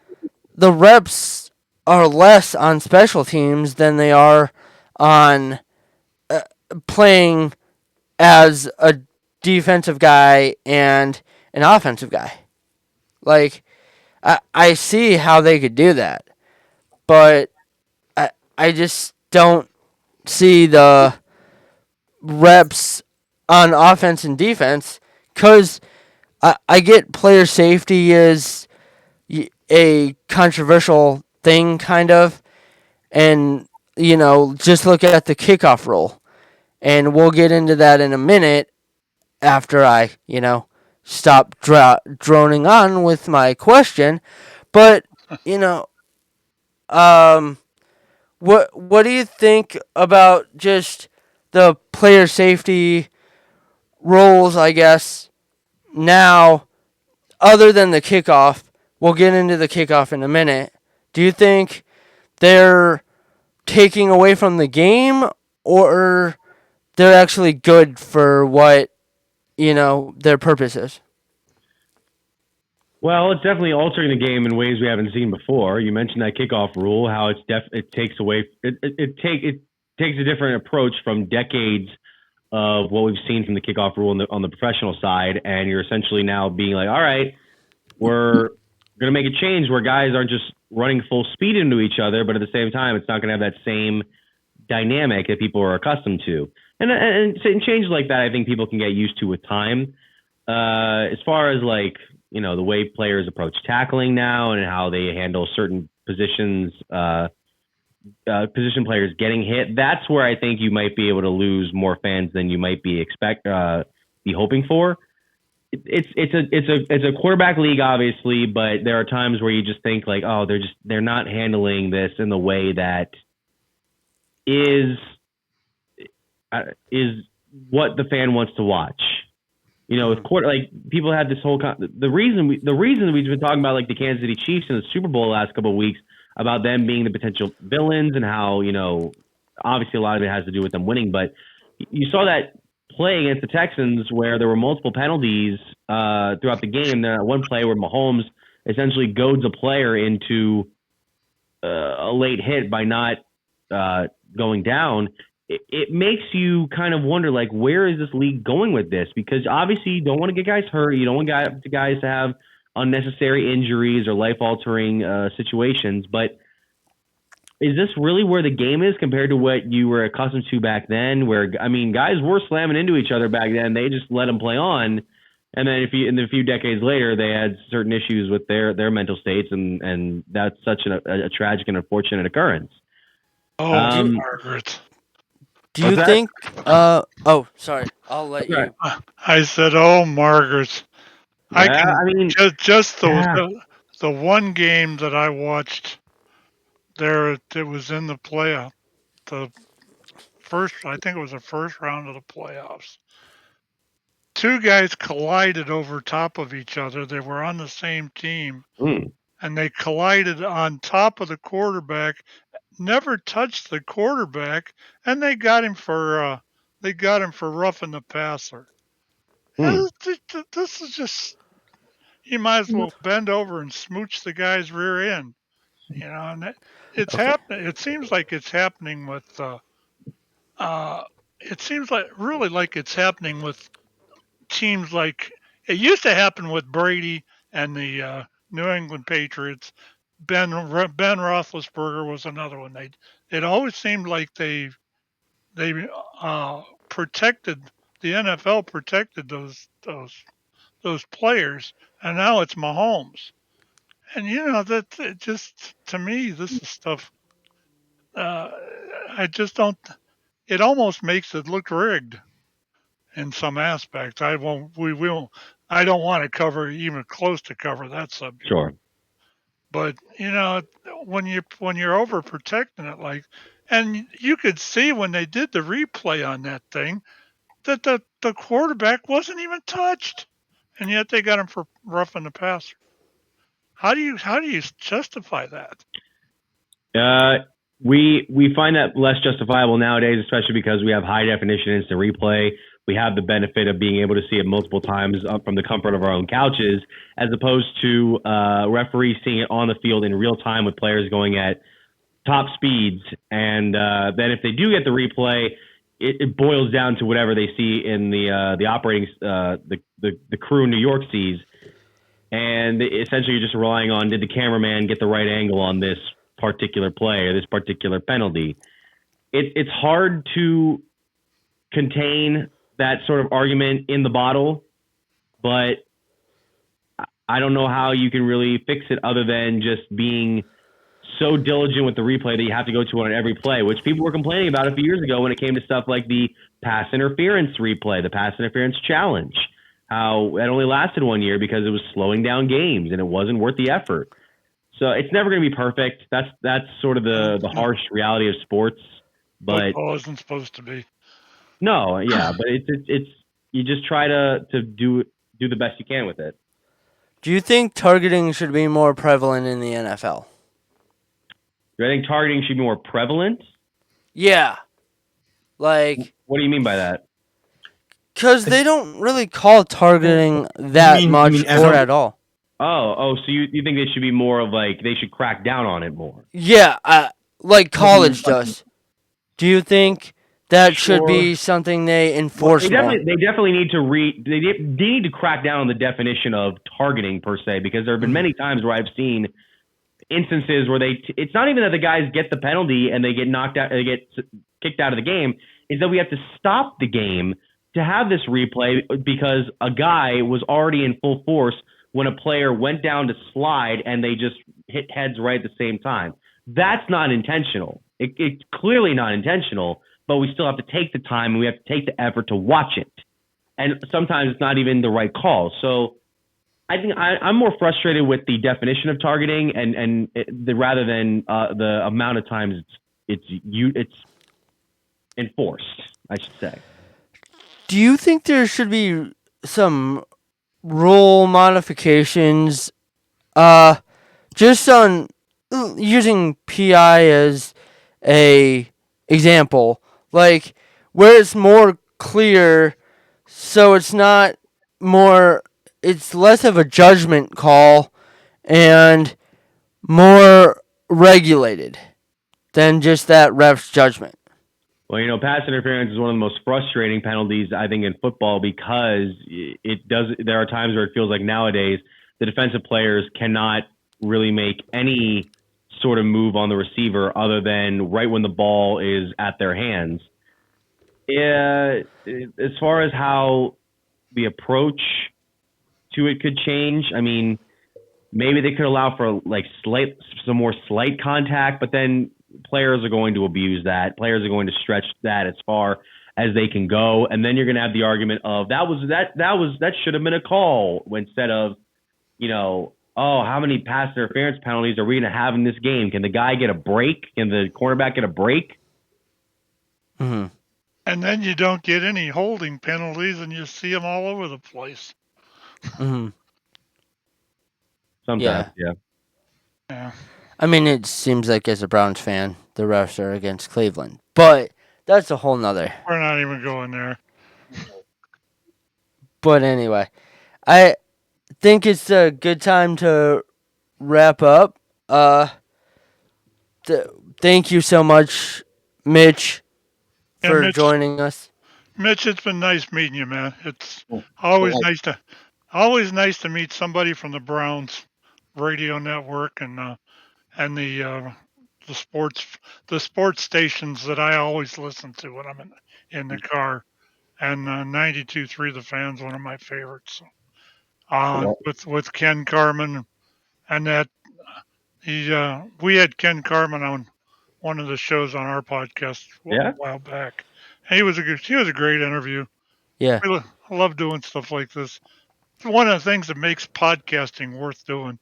the reps are less on special teams than they are on playing as a defensive guy and an offensive guy. Like, I see how they could do that, but I just don't see the reps on offense and defense, because I get player safety is a controversial thing, kind of, and just look at the kickoff rule, and we'll get into that in a minute after I stop droning on with my question. But what do you think about just the player safety rules, I guess, now, other than the kickoff? We'll get into the kickoff in a minute. Do you think they're taking away from the game, or they're actually good for what their purpose is? Well, it's definitely altering the game in ways we haven't seen before. You mentioned that kickoff rule, how it takes away it takes a different approach from decades of what we've seen from the kickoff rule on the professional side, and you're essentially now being like, all right, we're going to make a change where guys aren't just running full speed into each other, but at the same time, it's not going to have that same dynamic that people are accustomed to. And changes like that, I think people can get used to with time. As far as like, the way players approach tackling now and how they handle certain positions, position players getting hit, that's where I think you might be able to lose more fans than you might be hoping for. It's a quarterback league, obviously, but there are times where you just think like, oh, they're not handling this in the way that is what the fan wants to watch. With people have this whole the reason we've been talking about like the Kansas City Chiefs in the Super Bowl the last couple of weeks about them being the potential villains and how obviously a lot of it has to do with them winning, but you saw that play against the Texans where there were multiple penalties throughout the game. There one play where Mahomes essentially goads a player into a late hit by not going down. It makes you kind of wonder, like, where is this league going with this? Because obviously you don't want to get guys hurt. You don't want guys to have unnecessary injuries or life-altering situations. But is this really where the game is compared to what you were accustomed to back then? Where, I mean, guys were slamming into each other back then. They just let them play on. And then in a few decades later, they had certain issues with their mental states, and that's such a tragic and unfortunate occurrence. Oh, Margaret. Do you think? Oh, sorry. I'll let you. I said, "Oh, Margaret." Just the one game that I watched there. It was in the playoff. I think it was the first round of the playoffs. Two guys collided over top of each other. They were on the same team, and they collided on top of the quarterback. Never touched the quarterback, and they got him for roughing the passer. This is just, you might as well bend over and smooch the guy's rear end, and it's happening. It seems like it's happening with. It seems like it's happening with teams like it used to happen with Brady and the New England Patriots. Ben Roethlisberger was another one. It always seemed like they protected the NFL protected those players, and now it's Mahomes. And that it just, to me, this is stuff. I just don't. It almost makes it look rigged in some aspects. I won't. We will. I don't want to cover even close to cover that subject. Sure. But when you're overprotecting it, and you could see when they did the replay on that thing that the quarterback wasn't even touched, and yet they got him for roughing the passer. How do you justify that? We find that less justifiable nowadays, especially because we have high definition instant replay. We have the benefit of being able to see it multiple times from the comfort of our own couches, as opposed to referees seeing it on the field in real time with players going at top speeds. And then if they do get the replay, it boils down to whatever they see in the operating the crew in New York sees, and essentially you're just relying on, did the cameraman get the right angle on this particular play or this particular penalty? It's hard to contain that sort of argument in the bottle, but I don't know how you can really fix it other than just being so diligent with the replay that you have to go to on every play, which people were complaining about a few years ago when it came to stuff like the pass interference replay, the pass interference challenge, how it only lasted 1 year because it was slowing down games and it wasn't worth the effort. So it's never going to be perfect. That's sort of the harsh reality of sports. But football isn't supposed to be. No, yeah, but it's you just try to do the best you can with it. Do you think targeting should be more prevalent in the NFL? Do I think targeting should be more prevalent? Yeah. Like, what do you mean by that? Because they don't really call targeting that you much mean or at all. So you think they should be more of like they should crack down on it more? Yeah, like college does. Do you think that should be something they enforce more? They definitely need to they need to crack down on the definition of targeting per se, because there have been many times where I've seen instances where it's not even that the guys get the penalty and they get knocked out, they get kicked out of the game, is that we have to stop the game to have this replay because a guy was already in full force when a player went down to slide and they just hit heads right at the same time. That's not intentional. It's clearly not intentional, but we still have to take the time and we have to take the effort to watch it. And sometimes it's not even the right call. So I think I'm more frustrated with the definition of targeting rather than the amount of times it's enforced, I should say. Do you think there should be some rule modifications, just on using PI as a example, like where it's more clear, so it's not more, it's less of a judgment call and more regulated than just that ref's judgment? Well, pass interference is one of the most frustrating penalties, I think, in football, because there are times where it feels like nowadays the defensive players cannot really make any sort of move on the receiver other than right when the ball is at their hands. As far as how the approach to it could change, I mean, maybe they could allow for like some more slight contact, but then players are going to abuse that. Players are going to stretch that as far as they can go, and then you're going to have the argument of that should have been a call instead of, how many pass interference penalties are we going to have in this game? Can the guy get a break? Can the cornerback get a break? Mm-hmm. And then you don't get any holding penalties, and you see them all over the place. Mm-hmm. Sometimes, Yeah. I mean, it seems like as a Browns fan, the refs are against Cleveland, but that's a whole nother. We're not even going there. But anyway, I think it's a good time to wrap up. Thank you so much, Mitch, for joining us. Mitch, it's been nice meeting you, man. It's always nice to meet somebody from the Browns radio network and the sports stations that I always listen to when I'm in the car. And 92.3 The Fan's one of my favorites. With Ken Carman, and that we had Ken Carman on one of the shows on our podcast a while back. And he was a great interview. Yeah, I love doing stuff like this. It's one of the things that makes podcasting worth doing.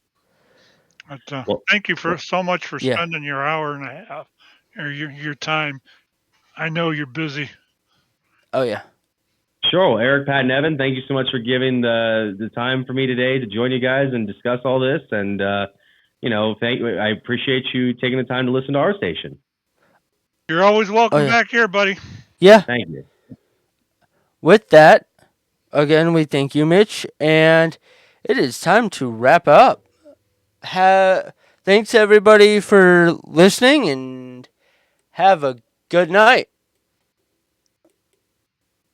But, thank you so much for spending your hour and a half, or your time. I know you're busy. Oh yeah. Sure. Well, Eric, Pat, and Evan, thank you so much for giving the time for me today to join you guys and discuss all this. And I appreciate you taking the time to listen to our station. You're always welcome back here, buddy. Yeah. Thank you. With that, again, we thank you, Mitch, and it is time to wrap up. Thanks everybody for listening, and have a good night.